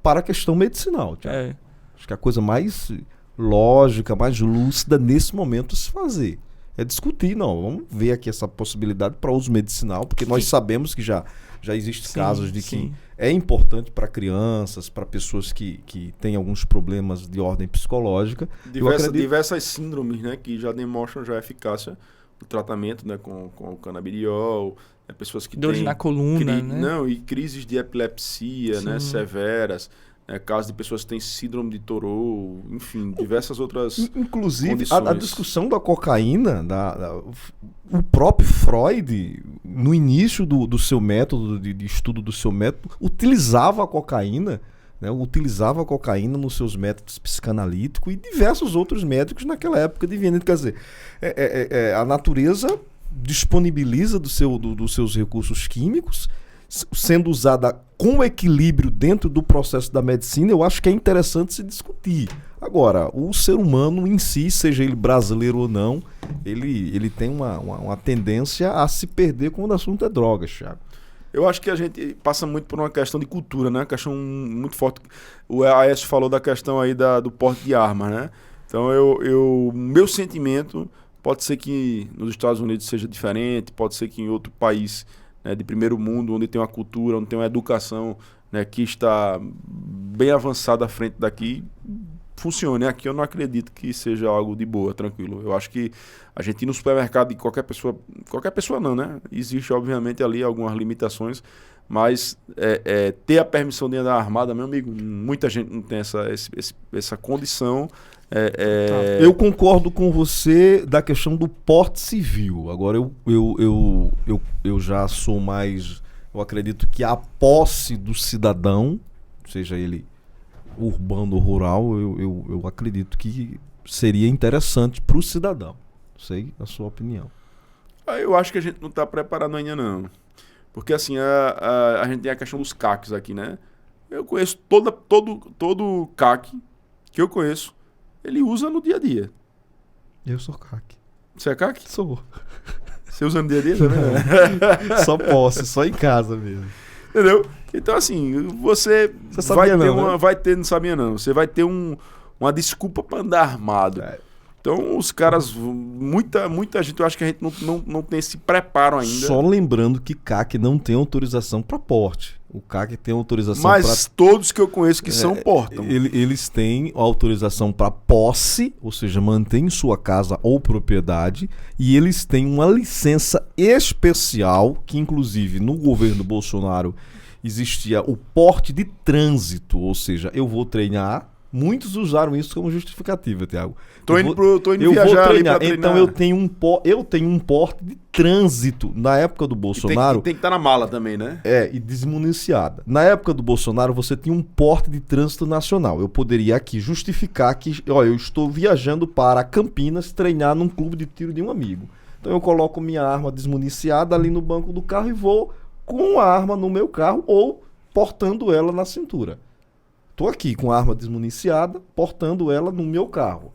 para a questão medicinal. Acho que a coisa mais lógica, mais lúcida nesse momento a se fazer é discutir, vamos ver aqui essa possibilidade para uso medicinal, porque nós sabemos que já existem casos de que é importante para crianças, para pessoas que têm alguns problemas de ordem psicológica. Diversas síndromes, né, que já demonstram já a eficácia o tratamento, né, com o canabidiol, pessoas que dores têm na coluna, né? E crises de epilepsia, né, severas, casos de pessoas que têm síndrome de Torot, enfim, diversas outras inclusive a discussão da cocaína, o próprio Freud, no início do seu método de estudo do seu método, utilizava a cocaína, utilizava a cocaína nos seus métodos psicanalíticos e diversos outros médicos naquela época de Viena. Quer dizer, a natureza disponibiliza dos seus recursos químicos, sendo usada com equilíbrio dentro do processo da medicina. Eu acho que é interessante se discutir. Agora, o ser humano em si, seja ele brasileiro ou não, ele tem uma tendência a se perder quando o assunto é drogas, Thiago. Eu acho que a gente passa muito por uma questão de cultura, né? Uma questão muito forte. O Aécio falou da questão aí do porte de armas, né? Então, meu sentimento pode ser que nos Estados Unidos seja diferente, pode ser que em outro país, né, de primeiro mundo, onde tem uma cultura, onde tem uma educação, né, que está bem avançada à frente daqui, funcione. Aqui eu não acredito que seja algo de boa, tranquilo. Eu acho que a gente ir no supermercado de qualquer pessoa não, né? Existe, obviamente, ali algumas limitações, mas ter a permissão de andar armada, meu amigo, muita gente não tem essa condição. Eu concordo com você da questão do porte civil. Agora, eu já sou mais... Eu acredito que a posse do cidadão, seja ele urbano ou rural, eu acredito que seria interessante para o cidadão. Sei a sua opinião. Eu acho que a gente não está preparado ainda, não. Porque assim, a gente tem a questão dos CACs aqui, né? Eu conheço todo CAC que eu conheço, ele usa no dia a dia. Eu sou CAC. Você é CAC? Sou. Você usa no dia a dia também? Só posse, só em casa mesmo. Entendeu? Então, assim, você não sabia não. Você vai ter uma desculpa para andar armado. Então, os caras, muita gente, eu acho que a gente não tem esse preparo ainda. Só lembrando que CAC não tem autorização para porte. O CAC tem autorização para... Mas todos que eu conheço que são portam. Eles têm autorização para posse, ou seja, mantém em sua casa ou propriedade, e eles têm uma licença especial, que inclusive no governo Bolsonaro existia o porte de trânsito, ou seja, eu vou treinar. Muitos usaram isso como justificativa, Thiago. Tô indo viajar ali pra treinar. Então eu tenho um porte de trânsito. Na época do Bolsonaro... E tem que estar na mala também, né? E desmuniciada. Na época do Bolsonaro, você tinha um porte de trânsito nacional. Eu poderia aqui justificar que eu estou viajando para Campinas treinar num clube de tiro de um amigo. Então eu coloco minha arma desmuniciada ali no banco do carro e vou com a arma no meu carro ou portando ela na cintura. Estou aqui com a arma desmuniciada, portando ela no meu carro.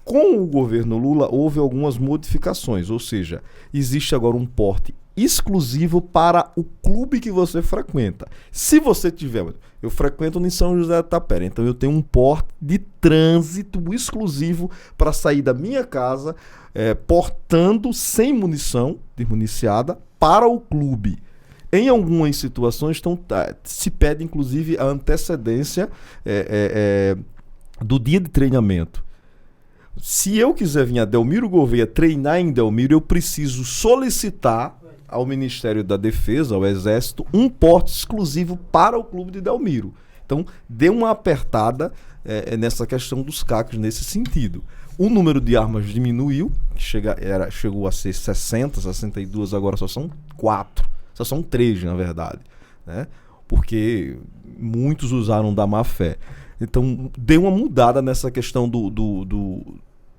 Com o governo Lula, houve algumas modificações, ou seja, existe agora um porte exclusivo para o clube que você frequenta. Se você tiver... Eu frequento em São José da Tapera, então eu tenho um porte de trânsito exclusivo para sair da minha casa, portando sem munição desmuniciada para o clube. Em algumas situações se pede inclusive a antecedência do dia de treinamento. Se eu quiser vir a Delmiro Gouveia treinar em Delmiro, eu preciso solicitar ao Ministério da Defesa, ao Exército, um porte exclusivo para o clube de Delmiro. Então, dê uma apertada nessa questão dos CACs nesse sentido. O número de armas diminuiu, chegou a ser 60, 62, agora só são 4. Só são 3, na verdade. Né? Porque muitos usaram da má fé. Então, deu uma mudada nessa questão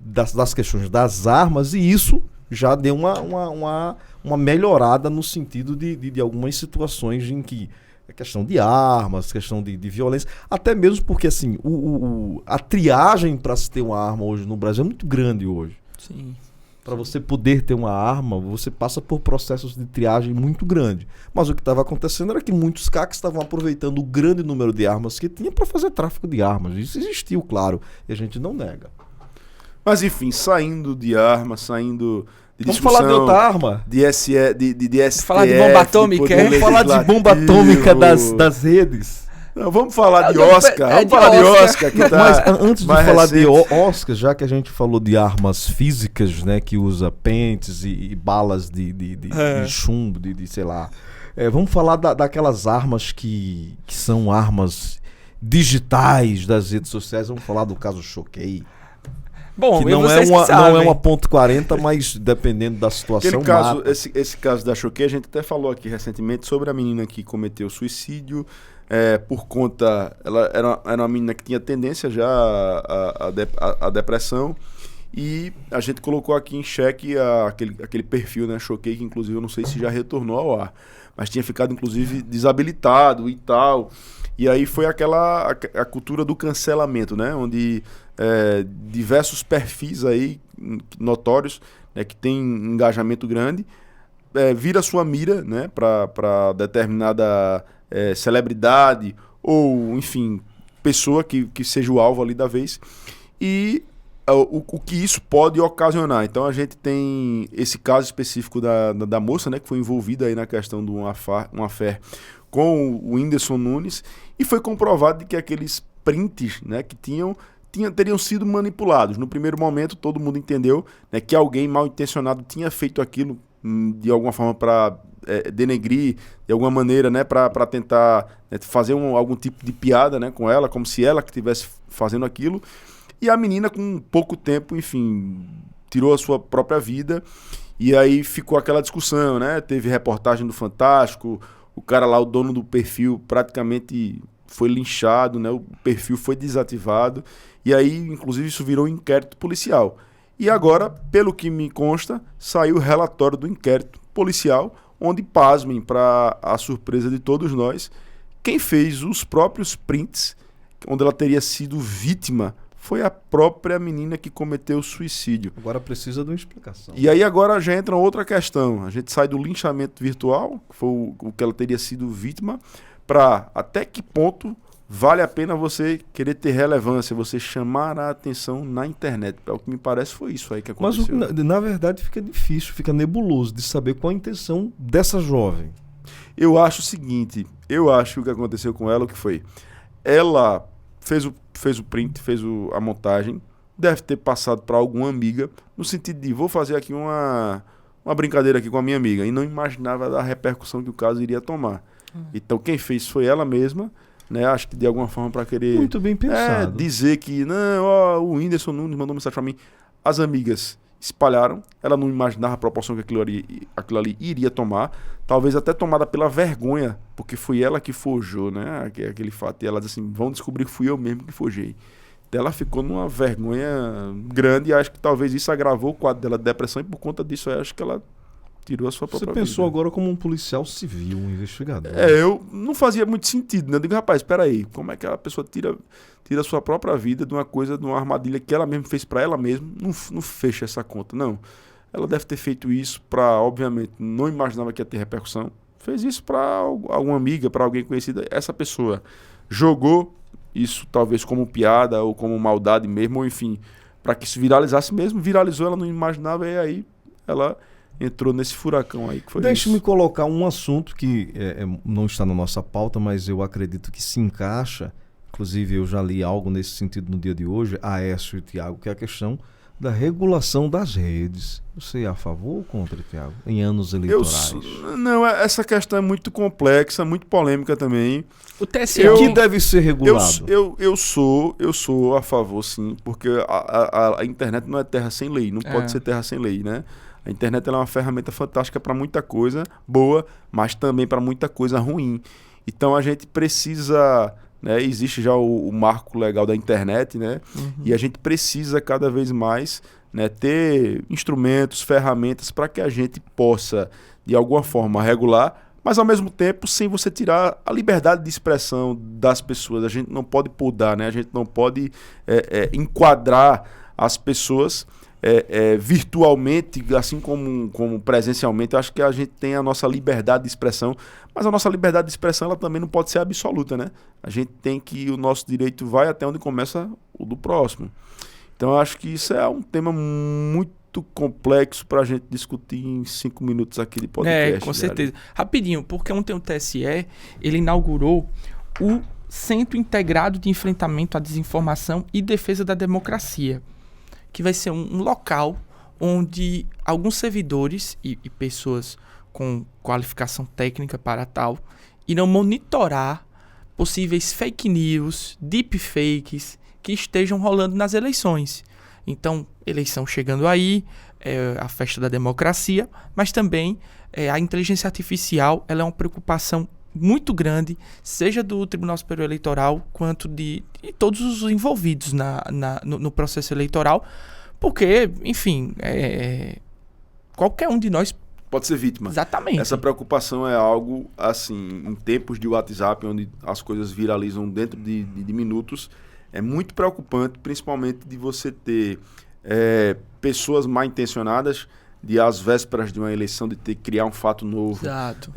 das questões das armas, e isso já deu uma melhorada no sentido de algumas situações em que a questão de armas, questão de violência, até mesmo porque assim, a triagem para se ter uma arma hoje no Brasil é muito grande hoje. Sim. Para você poder ter uma arma, você passa por processos de triagem muito grande. Mas o que estava acontecendo era que muitos CACs estavam aproveitando o grande número de armas que tinha para fazer tráfico de armas. Isso existiu, claro, e a gente não nega. Mas enfim, saindo de armas, saindo de Vamos discussão... falar de outra arma? De STF, Falar de bomba atômica, Vamos falar de bomba atômica das redes. Não, vamos falar de Não, Oscar. é Vamos de falar de Oscar. Oscar, que tá Mas antes de mais falar de recente. Oscar, já que a gente falou de armas físicas, né, que usa pentes e balas de chumbo, sei lá. Vamos falar daquelas armas que são armas digitais das redes sociais. Vamos falar do caso Choquei. Bom, Que não é uma .40, mas dependendo da situação. Aquele caso, mata. esse caso da Choquei, a gente até falou aqui recentemente sobre a menina que cometeu suicídio por conta... Ela era uma menina que tinha tendência já à depressão, e a gente colocou aqui em xeque aquele perfil, né, Choquei, que inclusive eu não sei se já retornou ao ar, mas tinha ficado inclusive desabilitado e tal. E aí foi a cultura do cancelamento, né, onde diversos perfis aí notórios, né, que tem engajamento grande, vira sua mira, né, para determinada celebridade ou, enfim, pessoa que seja o alvo ali da vez, e o que isso pode ocasionar. Então a gente tem esse caso específico da moça, né, que foi envolvida aí na questão de uma affair com o Whindersson Nunes, e foi comprovado de que aqueles prints, né, que teriam sido manipulados. No primeiro momento todo mundo entendeu, né, que alguém mal intencionado tinha feito aquilo de alguma forma para denegrir, de alguma maneira, né, para tentar, né, fazer algum tipo de piada, né, com ela, como se ela que estivesse fazendo aquilo. E a menina, com pouco tempo, enfim, tirou a sua própria vida. E aí ficou aquela discussão, né? Teve reportagem do Fantástico, o cara lá, o dono do perfil, praticamente foi linchado, né? O perfil foi desativado. E aí, inclusive, isso virou um inquérito policial. E agora, pelo que me consta, saiu o relatório do inquérito policial, onde, pasmem, para a surpresa de todos nós, quem fez os próprios prints, onde ela teria sido vítima, foi a própria menina que cometeu o suicídio. Agora precisa de uma explicação. E aí agora já entra outra questão. A gente sai do linchamento virtual, que foi o que ela teria sido vítima, para até que ponto vale a pena você querer ter relevância, você chamar a atenção na internet. O que me parece foi isso aí que aconteceu. Mas na verdade fica difícil, fica nebuloso de saber qual a intenção dessa jovem. Eu acho o seguinte, eu acho que o que aconteceu com ela, o que foi? Ela fez o print, fez a montagem, deve ter passado para alguma amiga, no sentido de, vou fazer aqui uma brincadeira aqui com a minha amiga, e não imaginava a repercussão que o caso iria tomar. Então quem fez foi ela mesma, né? Acho que de alguma forma para querer... Muito bem pensado. Dizer que, não, ó, o Whindersson Nunes mandou mensagem para mim. As amigas espalharam, ela não imaginava a proporção que aquilo ali iria tomar, talvez até tomada pela vergonha, porque foi ela que forjou, né, aquele fato, e ela disse assim, vão descobrir que fui eu mesmo que forjei. Então ela ficou numa vergonha grande, e acho que talvez isso agravou o quadro dela de depressão, e por conta disso eu acho que ela tirou a sua própria vida. Você pensou agora como um policial civil, um investigador. Eu não fazia muito sentido, né? Eu digo, rapaz, espera aí, como é que a pessoa tira a sua própria vida de uma coisa, de uma armadilha que ela mesma fez para ela mesma, não fecha essa conta, não. ela deve ter feito isso para, obviamente, não imaginava que ia ter repercussão. Fez isso para alguma amiga, para alguém conhecido. Essa pessoa jogou isso talvez como piada ou como maldade mesmo, ou enfim, para que isso viralizasse mesmo. Viralizou, ela não imaginava, e aí ela entrou nesse furacão aí que foi Deixe-me isso. colocar um assunto que não está na nossa pauta, mas eu acredito que se encaixa. Inclusive, eu já li algo nesse sentido no dia de hoje, Aécio e Tiago, que é a questão da regulação das redes. Você é a favor ou contra, Tiago, em anos eleitorais? Não, essa questão é muito complexa, muito polêmica também. O TSE... O que deve ser regulado? Eu sou a favor, sim, porque a internet não é terra sem lei, não pode ser terra sem lei, né? A internet ela é uma ferramenta fantástica para muita coisa boa, mas também para muita coisa ruim. Então a gente precisa... Né? Existe já o marco legal da internet, né? E a gente precisa cada vez mais, né, ter instrumentos, ferramentas para que a gente possa, de alguma forma, regular, mas ao mesmo tempo sem você tirar a liberdade de expressão das pessoas. A gente não pode podar, né? A gente não pode enquadrar as pessoas virtualmente, assim como presencialmente. Eu acho que a gente tem a nossa liberdade de expressão, mas a nossa liberdade de expressão ela também não pode ser absoluta, né? A gente tem que, o nosso direito vai até onde começa o do próximo. Então eu acho que isso é um tema muito complexo para a gente discutir em 5 minutos aqui de podcast. Com certeza. Rapidinho, porque ontem o TSE, ele inaugurou o Centro Integrado de Enfrentamento à Desinformação e Defesa da Democracia, que vai ser um local onde alguns servidores e pessoas com qualificação técnica para tal irão monitorar possíveis fake news, deepfakes que estejam rolando nas eleições. Então, eleição chegando aí, a festa da democracia, mas também a inteligência artificial ela é uma preocupação muito grande, seja do Tribunal Superior Eleitoral quanto de todos os envolvidos no processo eleitoral, porque, enfim, qualquer um de nós pode ser vítima. Exatamente. Essa preocupação é algo, assim, em tempos de WhatsApp, onde as coisas viralizam dentro de minutos, é muito preocupante, principalmente de você ter pessoas mal intencionadas, de às vésperas de uma eleição, de ter que criar um fato novo,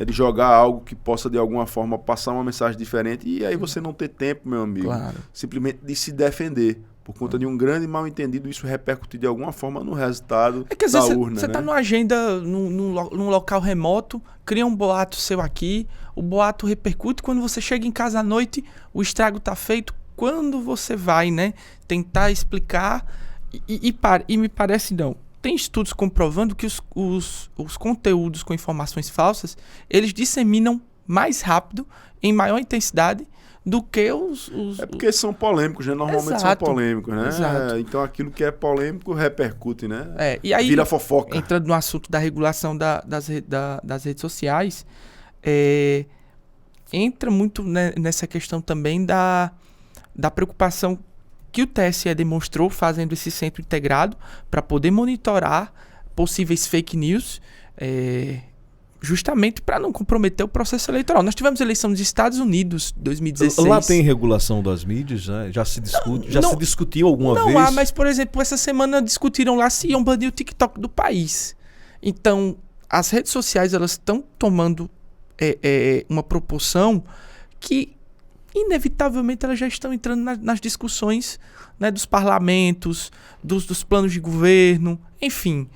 de jogar algo que possa de alguma forma passar uma mensagem diferente, e aí você não ter tempo, meu amigo, simplesmente de se defender. Por conta de um grande mal-entendido, isso repercutir de alguma forma no resultado que às da vezes urna. Você está né? numa agenda, num local remoto, cria um boato seu aqui, o boato repercute, quando você chega em casa à noite, o estrago está feito. Quando você vai, né, tentar explicar, e me parece não. Tem estudos comprovando que os conteúdos com informações falsas, eles disseminam mais rápido, em maior intensidade, do que os... É porque são polêmicos, né? Normalmente são polêmicos, né? Exato. Então aquilo que é polêmico repercute, né? E aí, vira fofoca. Entrando no assunto da regulação das redes sociais, entra muito nessa questão também da preocupação que o TSE demonstrou fazendo esse centro integrado para poder monitorar possíveis fake news, justamente para não comprometer o processo eleitoral. Nós tivemos eleição nos Estados Unidos em 2016. Lá tem regulação das mídias, né? Já se discute, se discutiu alguma vez? Não há, mas, por exemplo, essa semana discutiram lá se iam banir o TikTok do país. Então, as redes sociais elas estão tomando uma proporção que, inevitavelmente, elas já estão entrando nas discussões, né, dos parlamentos, dos planos de governo, enfim...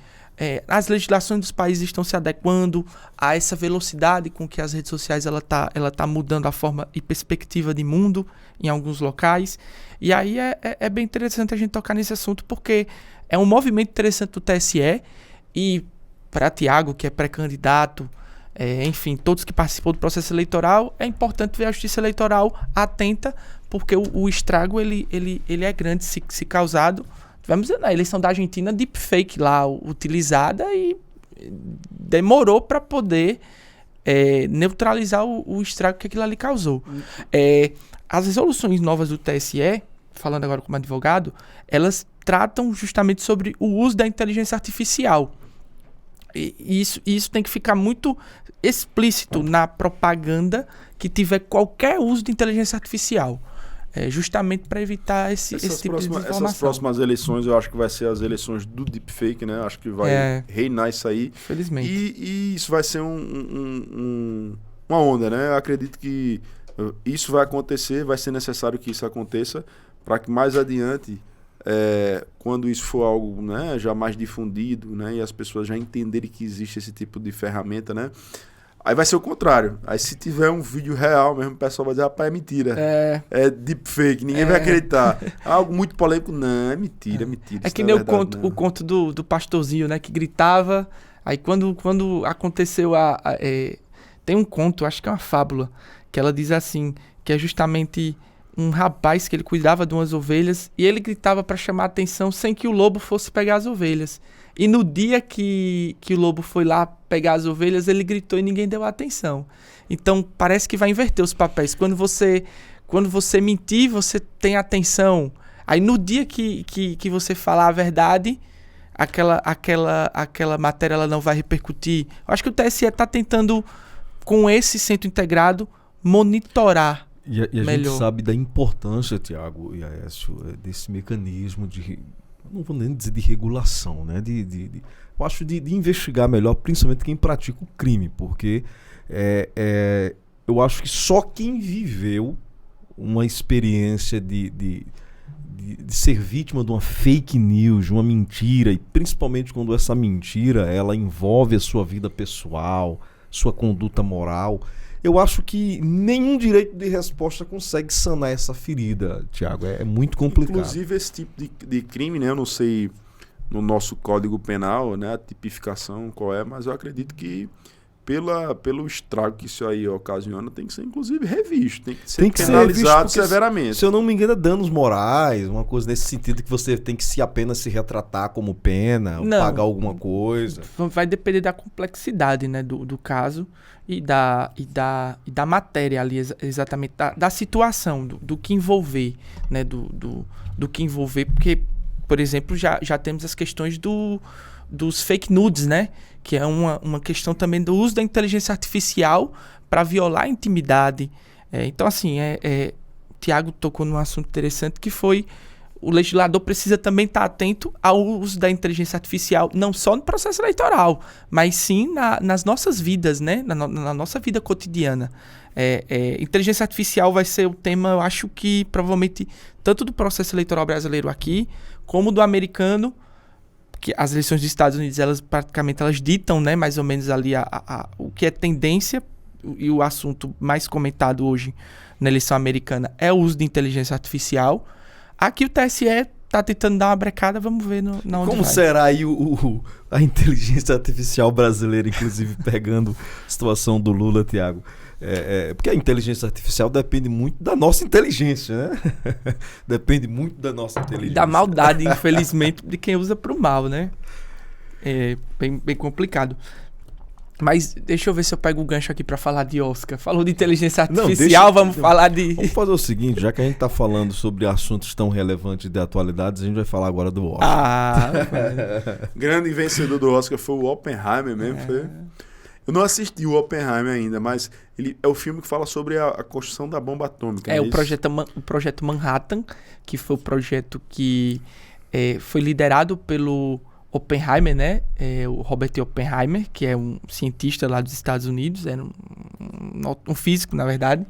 as legislações dos países estão se adequando a essa velocidade com que as redes sociais ela tá mudando a forma e perspectiva de mundo em alguns locais. E aí é bem interessante a gente tocar nesse assunto, porque é um movimento interessante do TSE, e para Tiago, que é pré-candidato, enfim, todos que participam do processo eleitoral, é importante ver a justiça eleitoral atenta, porque o estrago ele é grande se causado. Vamos ver na eleição da Argentina, deepfake lá utilizada, e demorou para poder neutralizar o estrago que aquilo ali causou. As resoluções novas do TSE, falando agora como advogado, elas tratam justamente sobre o uso da inteligência artificial. E isso tem que ficar muito explícito na propaganda que tiver qualquer uso de inteligência artificial. justamente para evitar esse tipo de desinformação. Essas próximas eleições, eu acho que vai ser as eleições do deepfake, né? Acho que vai reinar isso aí. Felizmente. E isso vai ser uma onda, né? Eu acredito que isso vai acontecer, vai ser necessário que isso aconteça para que mais adiante, quando isso for algo, né, já mais difundido, né, e as pessoas já entenderem que existe esse tipo de ferramenta, né? Aí vai ser o contrário. Aí se tiver um vídeo real mesmo, o pessoal vai dizer, rapaz, é mentira. É deepfake, ninguém vai acreditar. Algo muito polêmico, não, é mentira, é mentira. É que nem o conto do pastorzinho, né, que gritava. Aí quando aconteceu tem um conto, acho que é uma fábula, que ela diz assim, que é justamente um rapaz que ele cuidava de umas ovelhas e ele gritava para chamar a atenção sem que o lobo fosse pegar as ovelhas. E no dia que o lobo foi lá pegar as ovelhas, ele gritou e ninguém deu atenção. Então, parece que vai inverter os papéis. Quando você mentir, você tem atenção. Aí, no dia que você falar a verdade, aquela matéria ela não vai repercutir. Eu acho que o TSE está tentando, com esse centro integrado, monitorar E a melhor. gente sabe da importância, Tiago e Aécio, desse mecanismo de, não vou nem dizer de regulação, né? Eu acho de investigar melhor, principalmente quem pratica o crime, porque eu acho que só quem viveu uma experiência de ser vítima de uma fake news, de uma mentira, e principalmente quando essa mentira ela envolve a sua vida pessoal, sua conduta moral, eu acho que nenhum direito de resposta consegue sanar essa ferida, Tiago. É muito complicado. Inclusive, esse tipo de crime, né? Eu não sei no nosso Código Penal, né, a tipificação qual é, mas eu acredito que pelo estrago que isso aí ocasiona, tem que ser, inclusive, revisto. Tem que ser penalizado severamente. Se eu não me engano, é danos morais, uma coisa nesse sentido que você tem que apenas se retratar como pena, ou pagar alguma coisa. Vai depender da complexidade, né, do caso e da matéria ali, exatamente, da situação, do que envolver, né, do que envolver, porque, por exemplo, já temos as questões dos fake nudes, né? Que é uma questão também do uso da inteligência artificial para violar a intimidade. Então, assim, Tiago tocou num assunto interessante que foi o legislador precisa também estar atento ao uso da inteligência artificial, não só no processo eleitoral, mas sim nas nossas vidas, né? Na nossa vida cotidiana. Inteligência artificial vai ser o tema, eu acho que provavelmente, tanto do processo eleitoral brasileiro aqui, como do americano, que as eleições dos Estados Unidos, elas ditam, né, mais ou menos ali o que é tendência, e o assunto mais comentado hoje na eleição americana é o uso de inteligência artificial. Aqui o TSE está tentando dar uma brecada, vamos ver na onde Como vai. será aí a inteligência artificial brasileira, inclusive pegando a situação do Lula, Tiago? Porque a inteligência artificial depende muito da nossa inteligência, né? Depende muito da nossa inteligência. Da maldade, infelizmente, de quem usa pro mal, né? É bem complicado. Mas deixa eu ver se eu pego o gancho aqui pra falar de Oscar. Falou de inteligência artificial, vamos falar de... Vamos fazer o seguinte, já que a gente tá falando sobre assuntos tão relevantes de atualidades, a gente vai falar agora do Oscar. Grande vencedor do Oscar foi o Oppenheimer mesmo. Eu não assisti o Oppenheimer ainda, mas ele é o filme que fala sobre a construção da bomba atômica. O projeto Manhattan, que foi o projeto que foi liderado pelo Oppenheimer, né? O Robert Oppenheimer, que é um cientista lá dos Estados Unidos, era um físico, na verdade,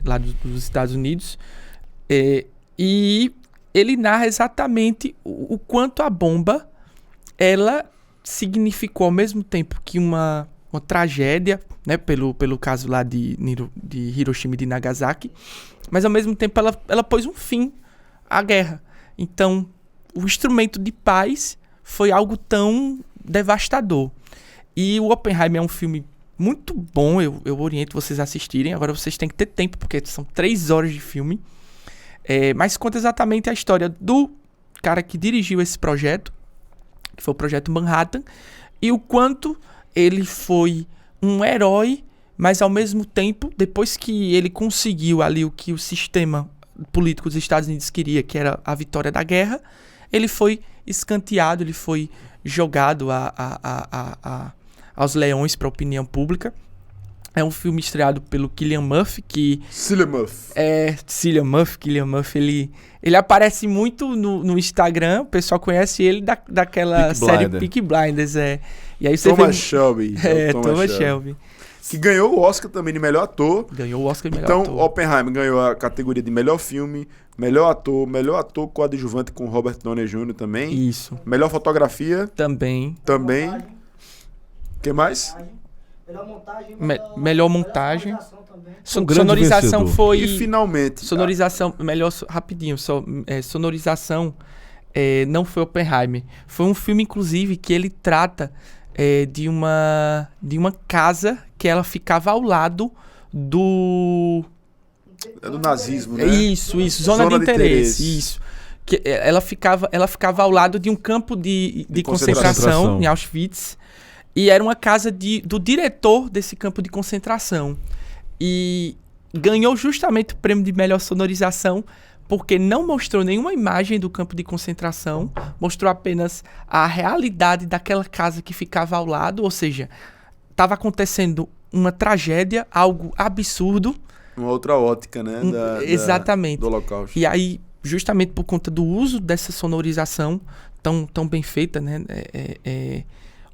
lá dos Estados Unidos. E ele narra exatamente o quanto a bomba, ela significou ao mesmo tempo que uma tragédia, né, pelo caso lá de Hiroshima e de Nagasaki, mas ao mesmo tempo ela pôs um fim à guerra. Então, o instrumento de paz foi algo tão devastador. E o Oppenheimer é um filme muito bom, eu oriento vocês a assistirem. Agora vocês têm que ter tempo, porque são 3 horas de filme. Mas conta exatamente a história do cara que dirigiu esse projeto, que foi o projeto Manhattan, e o quanto ele foi um herói, mas ao mesmo tempo, depois que ele conseguiu ali o que o sistema político dos Estados Unidos queria, que era a vitória da guerra, ele foi escanteado, ele foi jogado aos leões para a opinião pública. É um filme estreado pelo Cillian Murphy, que... Cillian Murphy, ele aparece muito no Instagram, o pessoal conhece ele daquela série Peaky Blinders, E aí você Thomas Shelby. Thomas Shelby. Que ganhou o Oscar também de melhor ator. Ganhou o Oscar de melhor ator. Então, Oppenheimer ganhou a categoria de melhor filme, melhor ator coadjuvante com Robert Downey Jr. também. Isso. Melhor fotografia. Também. O que mais? Melhor montagem. Sonorização vencedor. Foi... E finalmente... Sonorização, rapidinho, sonorização não foi Oppenheimer. Foi um filme, inclusive, que ele trata de uma casa que ela ficava ao lado do... É do nazismo, né? Isso. Zona de interesse. Isso. Que ela ficava ao lado de um campo de concentração em Auschwitz. E era uma casa do diretor desse campo de concentração. E ganhou justamente o prêmio de melhor sonorização porque não mostrou nenhuma imagem do campo de concentração, mostrou apenas a realidade daquela casa que ficava ao lado, ou seja, estava acontecendo uma tragédia, algo absurdo. Uma outra ótica, né? Exatamente. Do Holocausto. E aí, justamente por conta do uso dessa sonorização tão bem feita, né?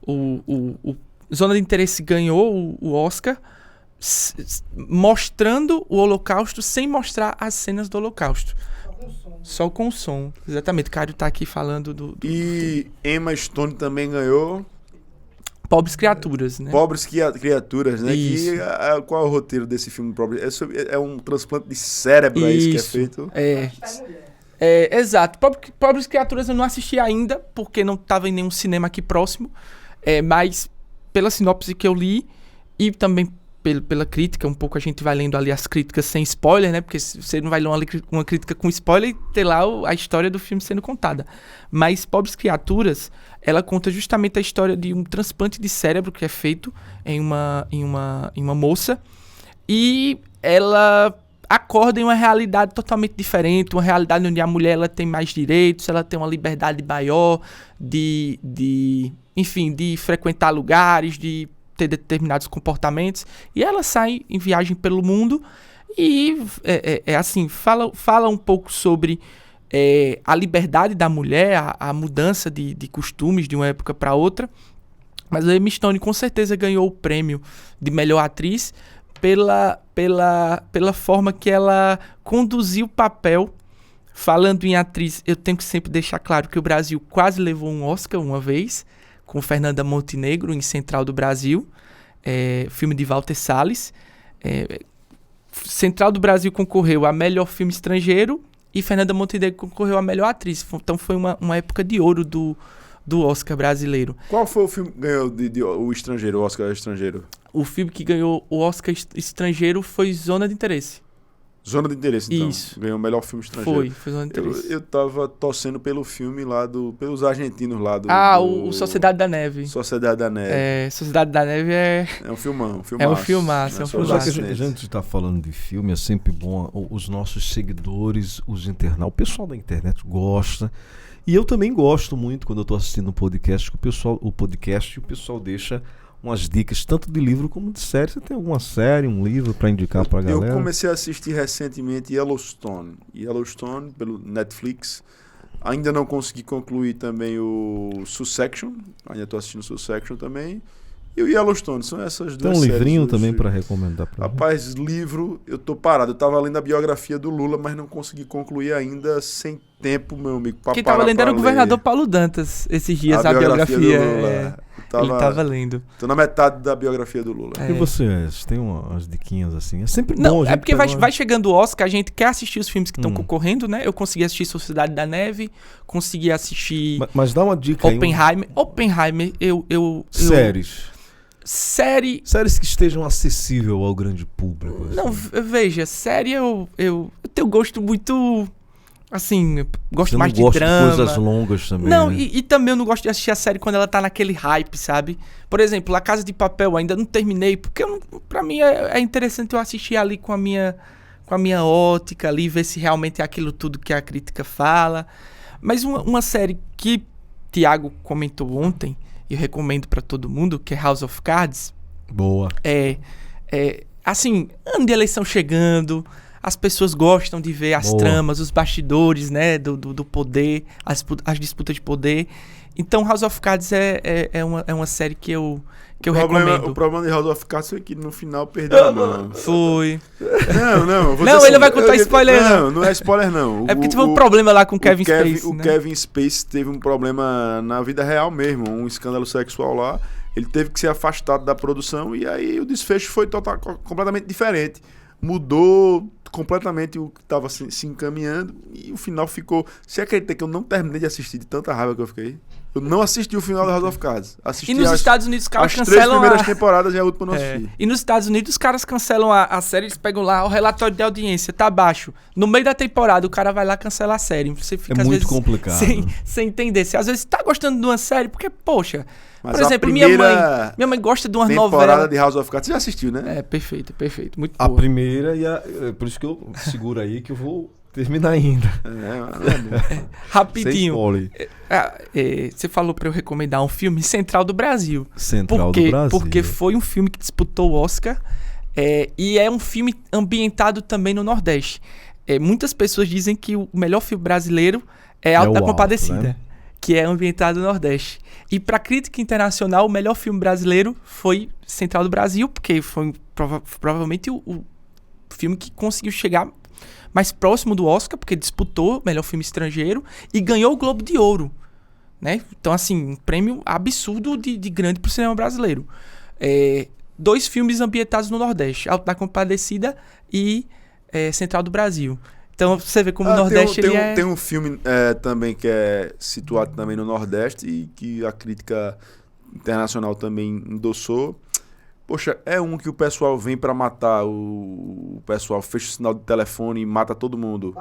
O Zona de Interesse ganhou o Oscar mostrando o Holocausto sem mostrar as cenas do Holocausto. Só com o som. Exatamente. O Cário tá aqui falando E Emma Stone também ganhou. Pobres Criaturas, né? Pobres Criaturas, né? Isso. Qual é o roteiro desse filme? É um transplante de cérebro, é isso que é feito? Exato. Pobres Criaturas eu não assisti ainda, porque não estava em nenhum cinema aqui próximo. Mas pela sinopse que eu li e também pela crítica, um pouco a gente vai lendo ali as críticas sem spoiler, né? Porque você não vai ler uma crítica com spoiler e ter lá a história do filme sendo contada. Mas Pobres Criaturas, ela conta justamente a história de um transplante de cérebro que é feito em uma moça. E ela acorda em uma realidade totalmente diferente, uma realidade onde a mulher ela tem mais direitos, ela tem uma liberdade maior de frequentar lugares, de ter determinados comportamentos, e ela sai em viagem pelo mundo e assim, fala um pouco sobre a liberdade da mulher, a mudança de costumes de uma época para outra. Mas a Emma Stone com certeza ganhou o prêmio de melhor atriz pela forma que ela conduziu o papel. Falando em atriz, eu tenho que sempre deixar claro que o Brasil quase levou um Oscar uma vez, com Fernanda Montenegro, em Central do Brasil, filme de Walter Salles. Central do Brasil concorreu a melhor filme estrangeiro e Fernanda Montenegro concorreu a melhor atriz. Então foi uma época de ouro do Oscar brasileiro. Qual foi o filme que ganhou o Oscar estrangeiro? O filme que ganhou o Oscar estrangeiro foi Zona de Interesse. Zona de Interesse, então. Isso. Ganhou o melhor filme estrangeiro. Foi Zona de Interesse. Eu tava torcendo pelo filme lá pelos argentinos lá o Sociedade da Neve. Sociedade da Neve. Sociedade da Neve é um filmão, É um filmaço, Já que a gente tá falando de filme, é sempre bom, os nossos seguidores, os internautas, o pessoal da internet gosta. E eu também gosto muito quando eu tô assistindo o podcast, o pessoal deixa umas dicas tanto de livro como de série. Você tem alguma série, um livro para indicar pra galera? Eu comecei a assistir recentemente Yellowstone pelo Netflix. Ainda não consegui concluir também o Succession. Ainda tô assistindo Succession também. E o Yellowstone, são essas duas séries. Tem um livrinho também para recomendar pra Rapaz, livro, eu tô parado. Eu tava lendo a biografia do Lula, mas não consegui concluir ainda, sem tempo, meu amigo. Quem tava lendo era o governador Paulo Dantas, esses dias, a biografia do Lula. Ele tava lendo. Tô na metade da biografia do Lula. E vocês, tem umas diquinhas assim? É sempre bom. Não, é porque vai chegando o Oscar, a gente quer assistir os filmes que estão concorrendo, né? Eu consegui assistir Sociedade da Neve, consegui assistir... Mas dá uma dica aí. Oppenheimer, Séries que estejam acessíveis ao grande público. Assim. Não, veja, série eu tenho gosto muito... Assim, gosto mais de drama. De coisas longas também. Não, né? e também eu não gosto de assistir a série quando ela tá naquele hype, sabe? Por exemplo, La Casa de Papel ainda não terminei, porque pra mim é interessante eu assistir ali com a minha ótica ali, ver se realmente é aquilo tudo que a crítica fala. Mas uma série que Thiago comentou ontem, e eu recomendo pra todo mundo, que é House of Cards. Boa. Assim, ano de eleição chegando, as pessoas gostam de ver as Boa. tramas, os bastidores, né, do poder, as disputas de poder. Então, House of Cards é uma série que eu recomendo. O problema de House of Cards foi que no final perdeu a mão. Foi. Não. Não, ele não vai contar spoiler, não. Não é spoiler, não. É porque teve um problema lá com o Kevin Spacey, O né? Kevin Spacey teve um problema na vida real mesmo, um escândalo sexual lá. Ele teve que ser afastado da produção e aí o desfecho foi completamente diferente. Mudou completamente o que estava se encaminhando e o final ficou... Você acredita que eu não terminei de assistir de tanta raiva que eu fiquei? Eu não assisti o final da House of Cards. Assisti E nos Estados Unidos os caras as 3 cancelam primeiras temporadas e a última eu não assisti. E nos Estados Unidos os caras cancelam a série, eles pegam lá o relatório de audiência, tá baixo. No meio da temporada o cara vai lá cancelar a série. Você fica É às muito vezes complicado. sem entender. Você às vezes tá gostando de uma série porque, poxa, Mas por a exemplo, primeira minha mãe gosta de uma temporada novela. de House of Cards, você já assistiu, né? É, perfeito. Muito A boa. primeira por isso que eu seguro aí que eu vou terminar ainda. Sem Rapidinho. spoiler. Você falou pra eu recomendar um filme, Central do Brasil. Central do Brasil. Porque foi um filme que disputou o Oscar e é um filme ambientado também no Nordeste. Muitas pessoas dizem que o melhor filme brasileiro é Alto o da Alto, Compadecida, né? que é ambientado no Nordeste. E pra crítica internacional, o melhor filme brasileiro foi Central do Brasil, porque foi provavelmente o filme que conseguiu chegar mais próximo do Oscar, porque disputou o melhor filme estrangeiro e ganhou o Globo de Ouro, né? Então, assim, um prêmio absurdo de grande pro cinema brasileiro. 2 filmes ambientados no Nordeste, Alto da Compadecida e Central do Brasil. Então, você vê como o Nordeste tem um filme também que é situado também no Nordeste e que a crítica internacional também endossou. Poxa, é um que o pessoal vem pra matar, o pessoal fecha o sinal de telefone e mata todo mundo.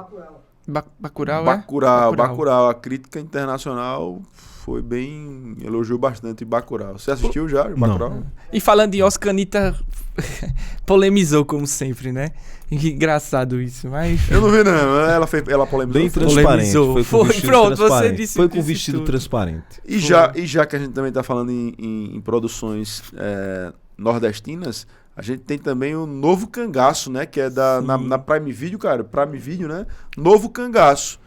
Bacurau, Bacurau. A crítica internacional foi bem... elogiou bastante Bacurau. Você assistiu já, Bacurau? E falando em Oscar, Anitta polemizou, como sempre, né? Engraçado isso, mas... Eu não vi, não. Ela polemizou. Bem transparente. Polemizou. Foi com Foi, vestido pronto, você transparente. disse- Foi com disse vestido tudo. transparente. E já que a gente também tá falando em produções nordestinas, a gente tem também o Novo Cangaço, né? Que é na Prime Video, cara. Prime Video, né? Novo Cangaço.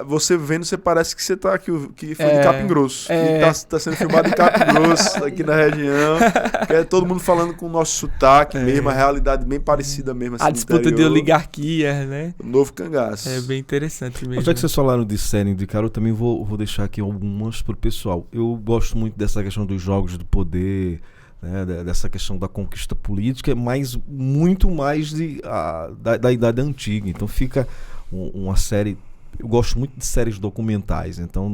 Você vendo, você parece que você tá aqui, que foi de Capim Grosso. Que tá sendo filmado em Capim Grosso, aqui na região. Que é todo mundo falando com o nosso sotaque mesmo, a realidade bem parecida mesmo. Assim, A no disputa de interior. oligarquia, né? O Novo Cangaço. É bem interessante mesmo. Já que vocês falaram de série indicar, eu também vou deixar aqui algumas pro pessoal. Eu gosto muito dessa questão dos jogos do poder, né, dessa questão da conquista política, mas muito mais da idade antiga. Então fica uma série... Eu gosto muito de séries documentais, então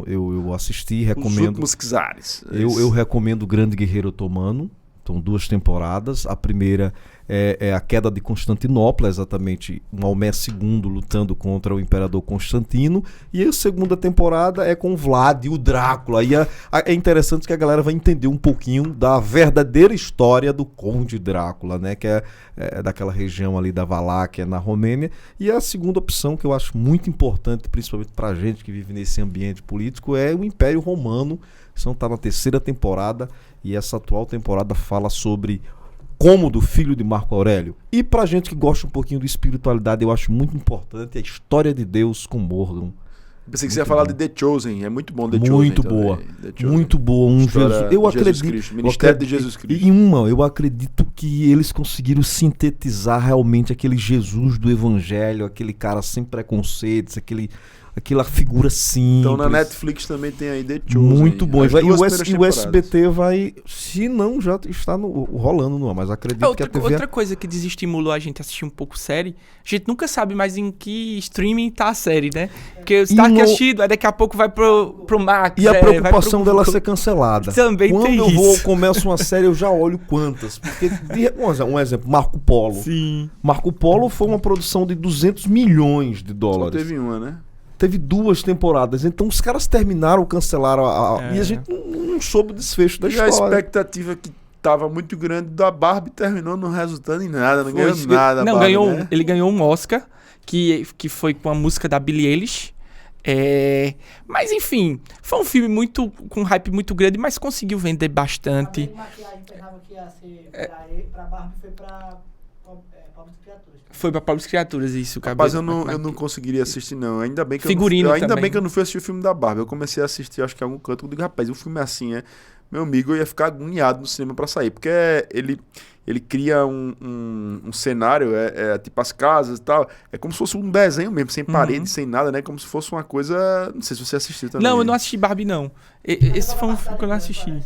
eu assisti, Os recomendo. últimos czares. Eu recomendo O Grande Guerreiro Otomano. São 2 temporadas. A primeira é a queda de Constantinopla, exatamente Maomé II lutando contra o imperador Constantino. E a segunda temporada é com o Vlad e o Drácula. E é interessante que a galera vai entender um pouquinho da verdadeira história do Conde Drácula, né? Que é daquela região ali da Valáquia, na Romênia. E a segunda opção, que eu acho muito importante, principalmente pra gente que vive nesse ambiente político, é o Império Romano. Isso está na 3ª temporada e essa atual temporada fala sobre Cômodo, filho de Marco Aurélio. E pra gente que gosta um pouquinho de espiritualidade, eu acho muito importante a história de Deus com Morgan. Pensei que você ia falar de The Chosen. É muito bom The Chosen. Muito também. boa. The Chosen. Muito boa. História Eu de acredito. Jesus Cristo. Ministério de Jesus Cristo. Eu acredito que eles conseguiram sintetizar realmente aquele Jesus do Evangelho, aquele cara sem preconceitos, aquela figura simples. Então na Netflix também tem aí The Chosen. Muito bom. As E duas o primeiras SBT vai, se não já está rolando no ar, mas acredito que a TV... Outra coisa que desestimulou a gente a assistir um pouco série, a gente nunca sabe mais em que streaming tá a série, né? Porque você tá aqui assistindo, aí daqui a pouco vai pro Max. E a preocupação vai pro... dela ser cancelada. Também Quando tem eu isso. começo uma série, eu já olho quantas. Porque, um exemplo, Marco Polo. Sim. Marco Polo foi uma produção de 200 milhões de Só dólares. teve uma, né? Teve 2 temporadas. Então os caras terminaram, cancelaram e a gente não soube o desfecho da E a história. expectativa que tava muito grande da Barbie terminou não resultando em nada. Não ganhou nada. Não, Barbie, né? ele ganhou um Oscar, que foi com a música da Billie Eilish. Mas enfim, foi um filme com um hype muito grande, mas conseguiu vender A bastante. mesma maquiagem pensava que ia ser pra Barbie, foi pra Pobres Criaturas. Foi pra Pobres Criaturas, isso. Rapaz, eu não conseguiria assistir, não. Ainda bem que Figurino ainda também. bem que eu não fui assistir o filme da Barbie. Eu comecei a assistir, acho que em algum canto. Eu digo, rapaz, o filme é assim, meu amigo, eu ia ficar agoniado no cinema pra sair. Porque ele cria um cenário, tipo as casas e tal. É como se fosse um desenho mesmo, sem parede, sem nada, né? Como se fosse uma coisa... Não sei se você assistiu também. Não, eu não assisti Barbie, não. Esse foi um filme que eu não assisti.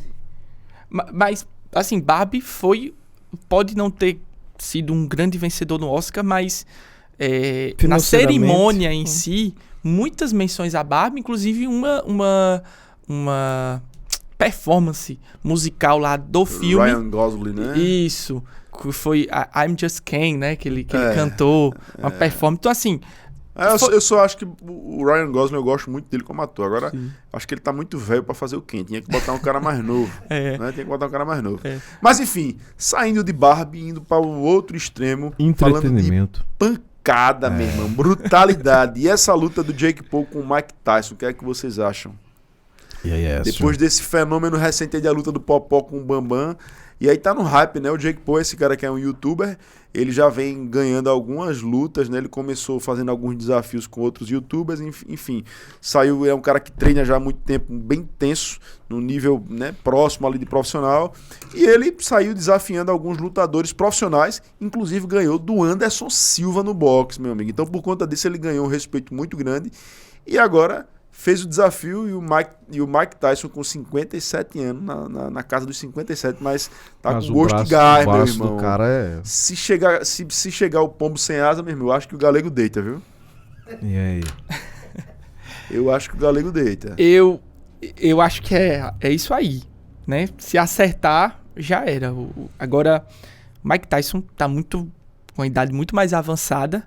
Mas, assim, Barbie pode não ter sido um grande vencedor no Oscar, mas na cerimônia em si, muitas menções a Barbie, inclusive uma performance musical lá do filme. Ryan Gosling, né? Isso. Que foi I'm Just Ken, né? Que ele cantou. Uma performance. Então, assim... Eu só acho que o Ryan Gosling, eu gosto muito dele como ator. Agora, acho que ele tá muito velho pra fazer o Ken. Tinha que botar um cara mais novo. Né? Tinha que botar um cara mais novo. Mas, enfim, saindo de Barbie, indo para o outro extremo. Entretenimento. Falando de pancada, meu irmão. Brutalidade. E essa luta do Jake Paul com o Mike Tyson, o que é que vocês acham? Depois desse fenômeno recente aí da luta do Popó com o Bambam. E aí tá no hype, né? O Jake Paul, esse cara que é um youtuber, ele já vem ganhando algumas lutas, né? Ele começou fazendo alguns desafios com outros youtubers, enfim. É um cara que treina já há muito tempo, bem tenso, no nível, né, próximo ali de profissional. E ele saiu desafiando alguns lutadores profissionais, inclusive ganhou do Anderson Silva no boxe, meu amigo. Então, por conta disso, ele ganhou um respeito muito grande. E agora... fez o desafio e o Mike Tyson com 57 anos, na casa dos 57, mas tá com gosto de gás, meu irmão. Do cara se chegar o pombo sem asa, meu irmão, eu acho que o galego deita, viu? E aí? Eu acho que o galego deita. Eu acho que é isso aí, né? Se acertar, já era. Agora, Mike Tyson tá com a idade muito mais avançada.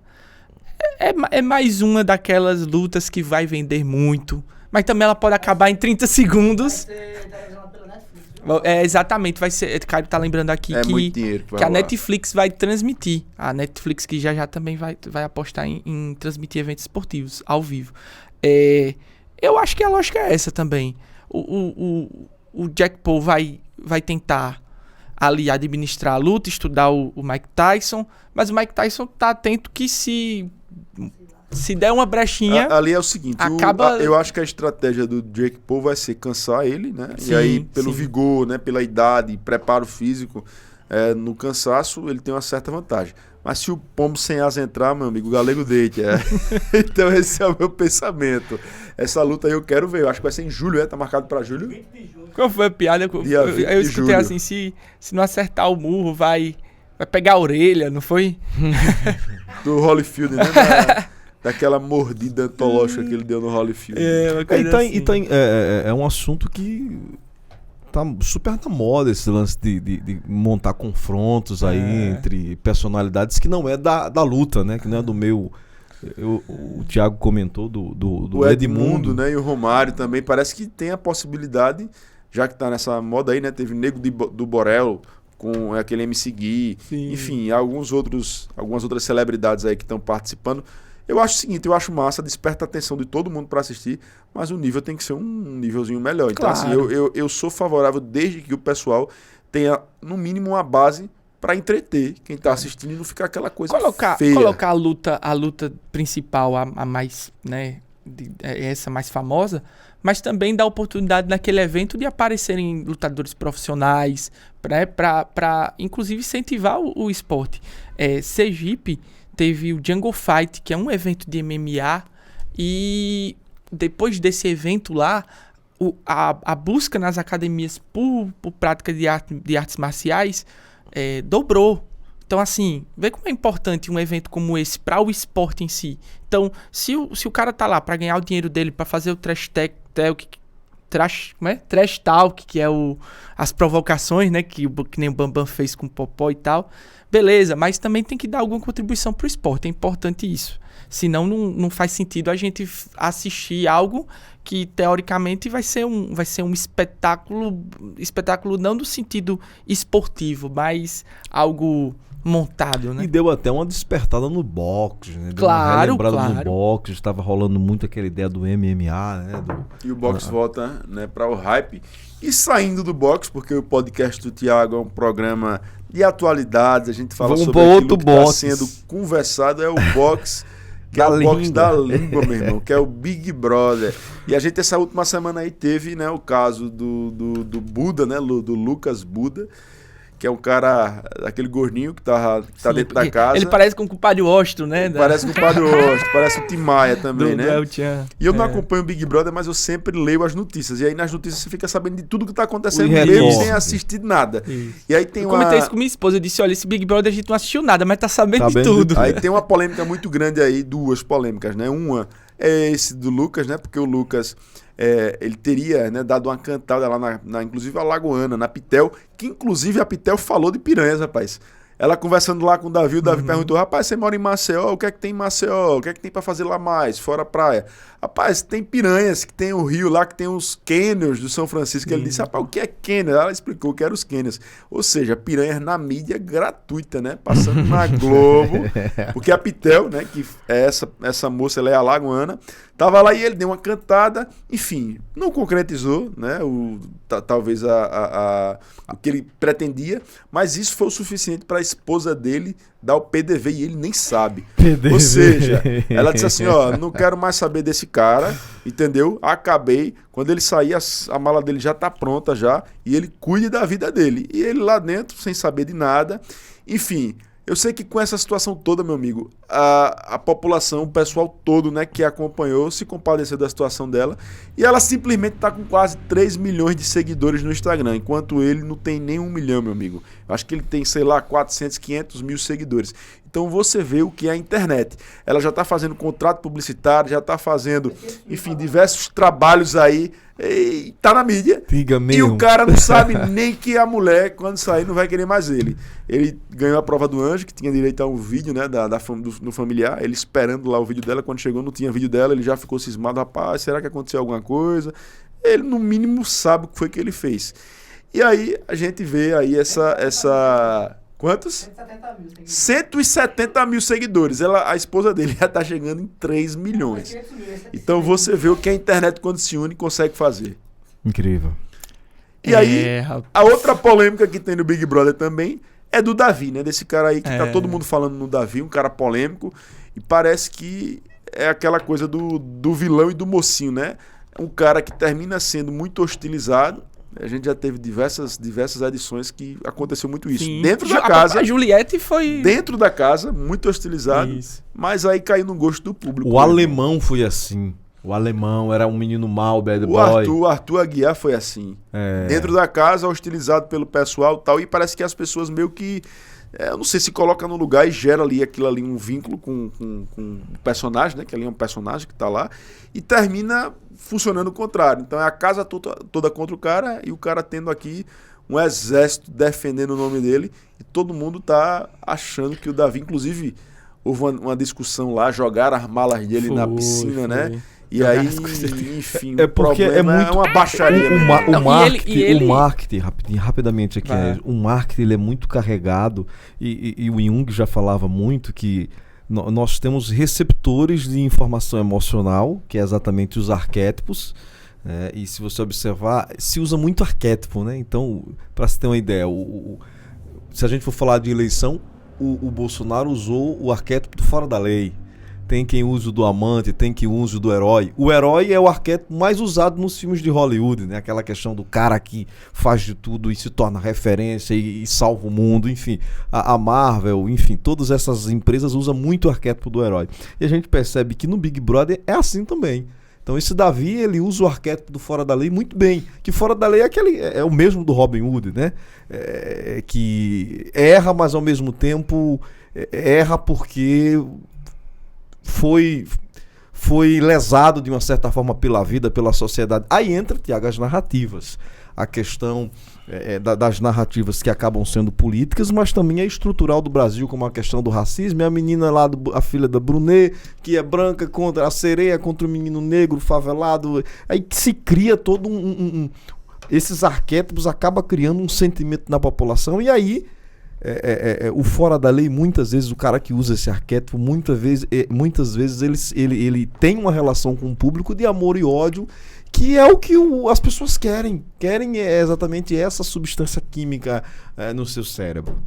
É mais uma daquelas lutas que vai vender muito. Mas também ela pode acabar em 30 segundos. Vai ser televisionado pela Netflix, viu? Exatamente, vai ser. Caio tá lembrando aqui muito dinheiro que vai a rolar. Netflix vai transmitir. A Netflix que já também vai apostar em transmitir eventos esportivos ao vivo. Eu acho que a lógica é essa também. O Jake Paul vai tentar ali administrar a luta, estudar o Mike Tyson, mas o Mike Tyson tá atento que se der uma brechinha... Ali é o seguinte, eu acho que a estratégia do Jake Paul vai ser cansar ele, né? Sim, e aí, pelo vigor, né? Pela idade, preparo físico, no cansaço, ele tem uma certa vantagem. Mas se o pombo sem asa entrar, meu amigo, o galego deite. Então esse é o meu pensamento. Essa luta aí eu quero ver. Eu acho que vai ser em julho, tá marcado pra julho? 20 de julho. Qual foi a piada? Eu escutei assim, se não acertar o murro, vai pegar a orelha, não foi? Do Holyfield, né? Daquela mordida antológica que ele deu no Holyfield. É um assunto que tá super na moda, esse lance de montar confrontos aí entre personalidades que não é da luta, né? Que não é do meio... O Thiago comentou do Edmundo, né? E o Romário também. Parece que tem a possibilidade, já que tá nessa moda aí, né? Teve Nego do Borel com aquele MC Gui. Sim. Enfim, algumas outras celebridades aí que estão participando. Eu acho o seguinte, eu acho massa, desperta a atenção de todo mundo para assistir, mas o nível tem que ser um nívelzinho melhor. Então, claro. assim, eu sou favorável desde que o pessoal tenha, no mínimo, uma base para entreter quem tá assistindo e não ficar aquela coisa feia. Colocar a luta principal, a mais, né, essa mais famosa, mas também dar oportunidade naquele evento de aparecerem lutadores profissionais, para inclusive incentivar o esporte. Sergipe teve o Jungle Fight, que é um evento de MMA, e depois desse evento lá, a busca nas academias por prática de artes marciais dobrou. Então, assim, vê como é importante um evento como esse para o esporte em si. Então, se o cara tá lá para ganhar o dinheiro dele, para fazer o trash talk, que é as provocações, né, que nem o Bambam fez com o Popó e tal, beleza, mas também tem que dar alguma contribuição pro esporte, é importante isso. Senão não faz sentido a gente assistir algo que teoricamente vai ser um espetáculo não no sentido esportivo, mas algo montado, né? E deu até uma despertada no boxe, né? Deu Claro, uma relembrada claro. no boxe, estava rolando muito aquela ideia do MMA, né? E o boxe volta, né, para o hype. E saindo do boxe, porque o podcast do Thiago é um programa de atualidades, a gente fala Vamos sobre pra aquilo outro que está boxe. sendo conversado, é o boxe, que Da é o boxe língua. da língua, meu irmão, que é o Big Brother. E a gente, essa última semana aí, teve, né, o caso do Buda, né, do Lucas Buda, que é um cara, aquele gordinho que tá Sim, dentro da porque casa. Ele parece com o compadre Washington, né? Parece com o Padre Osto, parece o Tim Maia também, do né? El Chan. E eu não acompanho o Big Brother, mas eu sempre leio as notícias. E aí nas notícias você fica sabendo de tudo que tá acontecendo O mesmo retorno. sem assistir nada. Isso. E aí tem Eu uma... comentei isso com minha esposa, eu disse, olha, esse Big Brother a gente não assistiu nada, mas tá sabendo de Sabendo de tudo. Aí tem uma polêmica muito grande aí, duas polêmicas, né? Uma é esse do Lucas, né? Porque o Lucas, ele teria, né, dado uma cantada lá inclusive a Lagoana, na Pitel, que inclusive a Pitel falou de piranhas, rapaz. Ela conversando lá com o Davi perguntou, rapaz, você mora em Maceió, o que é que tem em Maceió? O que é que tem pra fazer lá mais, fora a praia? Rapaz, tem piranhas, que tem o rio lá, que tem os cânions do São Francisco. Ele disse, rapaz, o que é cânion? Ela explicou que eram os cânions. Ou seja, piranhas na mídia gratuita, né? Passando na Globo. Porque a Pitel, né, que é essa moça, ela é alagoana, tava lá e ele deu uma cantada, enfim, não concretizou, né, talvez o que ele pretendia, mas isso foi o suficiente para a esposa dele dar o PDV e ele nem sabe. PDV. Ou seja, ela disse assim, ó, não quero mais saber desse cara, entendeu? Acabei. Quando ele sair, a mala dele já tá pronta já e ele cuide da vida dele. E ele lá dentro, sem saber de nada, enfim... Eu sei que com essa situação toda, meu amigo, a população, o pessoal todo, né, que acompanhou, se compadeceu da situação dela. E ela simplesmente está com quase 3 milhões de seguidores no Instagram, enquanto ele não tem nem 1 milhão, meu amigo. Eu acho que ele tem, sei lá, 400, 500 mil seguidores. Então você vê o que é a internet. Ela já está fazendo contrato publicitário, já está fazendo, enfim, diversos trabalhos aí. E tá na mídia. Diga E mesmo. o cara não sabe nem que a mulher, quando sair, não vai querer mais ele. Ele ganhou a prova do anjo, que tinha direito a um vídeo, né, do familiar. Ele esperando lá o vídeo dela. Quando chegou, não tinha vídeo dela. Ele já ficou cismado. Rapaz, será que aconteceu alguma coisa? Ele, no mínimo, sabe o que foi que ele fez. E aí, a gente vê aí essa... Quantos? 170 mil seguidores. 170 mil seguidores. A esposa dele já tá chegando em 3 milhões. 500 mil, esse é Então você vê o que a internet, quando se une, consegue fazer. Incrível. E aí, rapaz. a outra polêmica que tem no Big Brother também é do Davi, né? Desse cara aí que tá todo mundo falando no Davi, um cara polêmico. E parece que é aquela coisa do vilão e do mocinho, né? Um cara que termina sendo muito hostilizado. A gente já teve diversas edições que aconteceu muito isso. Sim. Dentro da casa. A Juliette foi... Dentro da casa, muito hostilizado. Isso. Mas aí caiu no gosto do público. O alemão foi assim. O alemão era um menino mau, bad O boy. Arthur Aguiar foi assim. É. Dentro da casa, hostilizado pelo pessoal e tal. E parece que as pessoas meio que... eu não sei se coloca no lugar e gera ali aquilo ali, um vínculo com o personagem, né? Que ali é um personagem que tá lá. E termina funcionando o contrário. Então é a casa toda contra o cara e o cara tendo aqui um exército defendendo o nome dele. E todo mundo tá achando que o Davi, inclusive, houve uma discussão lá, jogaram as malas dele na piscina, né? E Jogaram aí, as coisas dele. enfim, É o porque problema é muito... uma baixaria. O mesmo. Não, marketing, o marketing, rapidamente aqui, Vai. né? O marketing ele é muito carregado e o Jung já falava muito que nós temos receptores de informação emocional, que é exatamente os arquétipos, né? E se você observar, se usa muito arquétipo, né? Então, para se ter uma ideia, se a gente for falar de eleição, o Bolsonaro usou o arquétipo do fora da lei. Tem quem use o do amante, tem quem use o do herói. O herói é o arquétipo mais usado nos filmes de Hollywood, né? Aquela questão do cara que faz de tudo e se torna referência e salva o mundo, enfim. A Marvel, enfim, todas essas empresas usam muito o arquétipo do herói. E a gente percebe que no Big Brother é assim também. Então esse Davi, ele usa o arquétipo do fora da lei muito bem. Que fora da lei é o mesmo do Robin Hood, né? Que erra, mas ao mesmo tempo erra porque foi lesado de uma certa forma pela vida, pela sociedade. Aí entra, Tiago, as narrativas. A questão das narrativas que acabam sendo políticas, mas também é estrutural do Brasil, como a questão do racismo. É a menina lá, a filha da Brunet, que é branca contra a sereia, contra o menino negro, favelado. Aí se cria todo esses arquétipos acabam criando um sentimento na população e aí o fora da lei, muitas vezes, o cara que usa esse arquétipo, muitas vezes ele tem uma relação com o público de amor e ódio, que é o que as pessoas querem. Querem exatamente essa substância química no seu cérebro.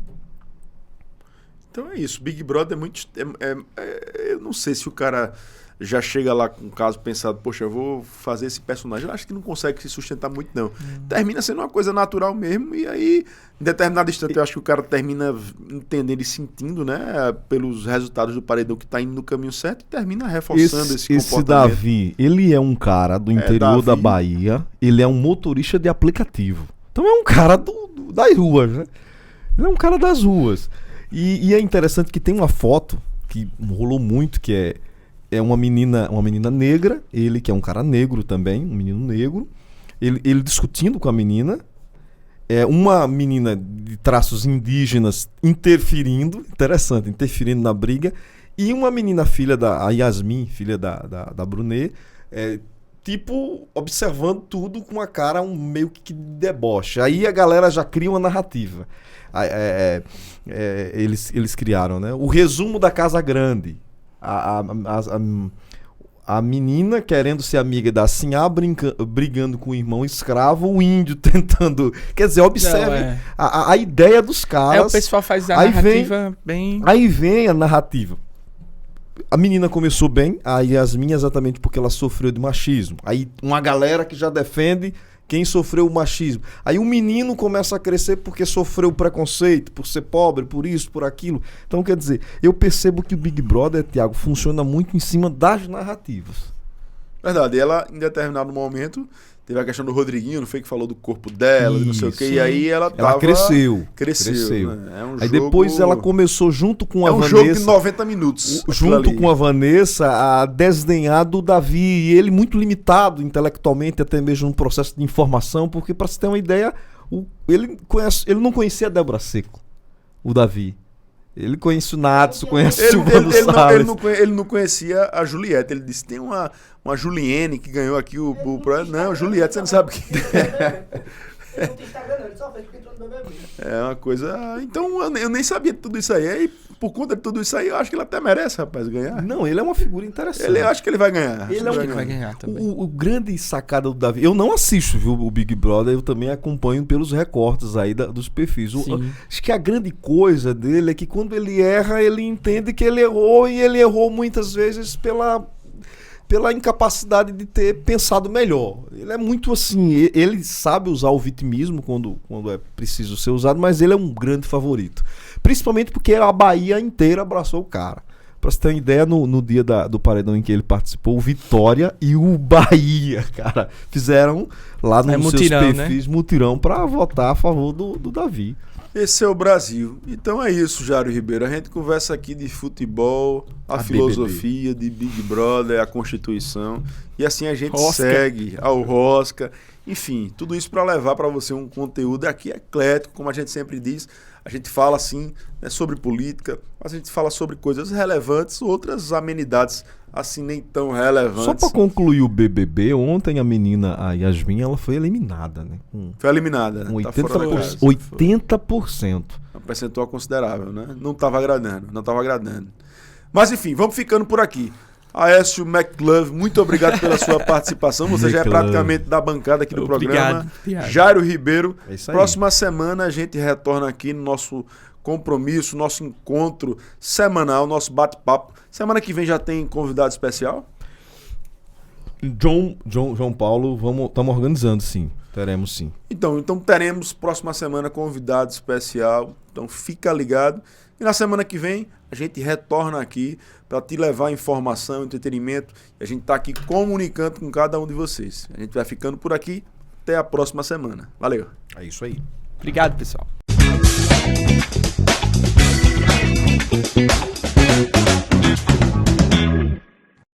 Então é isso. Big Brother é muito... eu não sei se o cara já chega lá com um caso pensado, poxa, eu vou fazer esse personagem. Eu acho que não consegue se sustentar muito, não. Termina sendo uma coisa natural mesmo, e aí, em determinado instante, eu acho que o cara termina entendendo e sentindo, né, pelos resultados do paredão que tá indo no caminho certo, e termina reforçando esse comportamento. Esse Davi, ele é um cara do interior da Bahia, ele é um motorista de aplicativo. Então é um cara das ruas, né? Ele é um cara das ruas. E é interessante que tem uma foto que rolou muito, que é uma menina negra, ele que é um cara negro também, um menino negro, ele discutindo com a menina, uma menina de traços indígenas interferindo na briga, e uma menina a Yasmin, filha da Brunet, tipo, observando tudo com a cara meio que deboche. Aí a galera já cria uma narrativa. Eles criaram, né? O resumo da Casa Grande. A menina querendo ser amiga da Sinhá, brigando com o irmão escravo, o índio tentando... Quer dizer, observe a ideia dos caras. O pessoal faz a narrativa bem... Aí vem a narrativa. A menina começou bem, a Yasmin, exatamente porque ela sofreu de machismo. Aí uma galera que já defende quem sofreu o machismo. Aí o menino começa a crescer porque sofreu preconceito, por ser pobre, por isso, por aquilo. Então, quer dizer, eu percebo que o Big Brother, Thiago, funciona muito em cima das narrativas. Verdade, e ela, em determinado momento, teve a questão do Rodriguinho, não foi que falou do corpo dela, não sei o quê, e aí ela cresceu. Né? É um aí jogo... depois ela começou junto com a Vanessa... É um jogo de 90 minutos. Junto com a Vanessa, a desdenhar do Davi, e ele muito limitado intelectualmente, até mesmo no processo de informação, porque, para você ter uma ideia, ele não conhecia a Débora Seco, o Davi. Ele conhece o Natsu, conhece o Silvano Salles. Ele não conhecia a Juliette. Ele disse, tem uma Juliene que ganhou aqui o projeto. Não, Juliette, você não sabe o que é. Ele não tem Instagram, não. Ele só fez porque entrou no BBB. É uma coisa... Então, eu nem sabia de tudo isso aí. E por conta de tudo isso aí, eu acho que ele até merece, rapaz, ganhar. Não, ele é uma figura interessante. Eu acho que ele vai ganhar. Ele vai ganhar também. O grande sacada do Davi... Eu não assisto, viu, o Big Brother. Eu também acompanho pelos recortes aí dos perfis. Acho que a grande coisa dele é que quando ele erra, ele entende que ele errou. E ele errou muitas vezes pela incapacidade de ter pensado melhor. Ele é muito assim, ele sabe usar o vitimismo quando é preciso ser usado, mas ele é um grande favorito. Principalmente porque a Bahia inteira abraçou o cara. Pra você ter uma ideia, no dia do paredão em que ele participou, o Vitória e o Bahia, cara, fizeram lá nos seus perfis, né? Mutirão pra votar a favor do Davi. Esse é o Brasil. Então é isso, Jário Ribeiro. A gente conversa aqui de futebol, a filosofia, de Big Brother, a Constituição. E assim a gente segue ao Rosca. Enfim, tudo isso para levar para você um conteúdo aqui eclético, como a gente sempre diz. A gente fala assim, né, sobre política, mas a gente fala sobre coisas relevantes, outras amenidades assim nem tão relevantes. Só para concluir o BBB, ontem a menina, a Yasmin, ela foi eliminada, né? Foi eliminada, né? Com 80%. Um percentual considerável, né? Não estava agradando. Mas enfim, vamos ficando por aqui. Aécio McLove, muito obrigado pela sua participação. Você já é praticamente da bancada aqui do programa. Jário Ribeiro. É isso aí. Próxima semana a gente retorna aqui no nosso compromisso, nosso encontro semanal, nosso bate-papo. Semana que vem já tem convidado especial? João Paulo, estamos organizando, sim. Teremos, sim. Então teremos próxima semana convidado especial. Então fica ligado. E na semana que vem a gente retorna aqui para te levar informação, entretenimento. E a gente está aqui comunicando com cada um de vocês. A gente vai ficando por aqui. Até a próxima semana. Valeu. É isso aí. Obrigado, pessoal.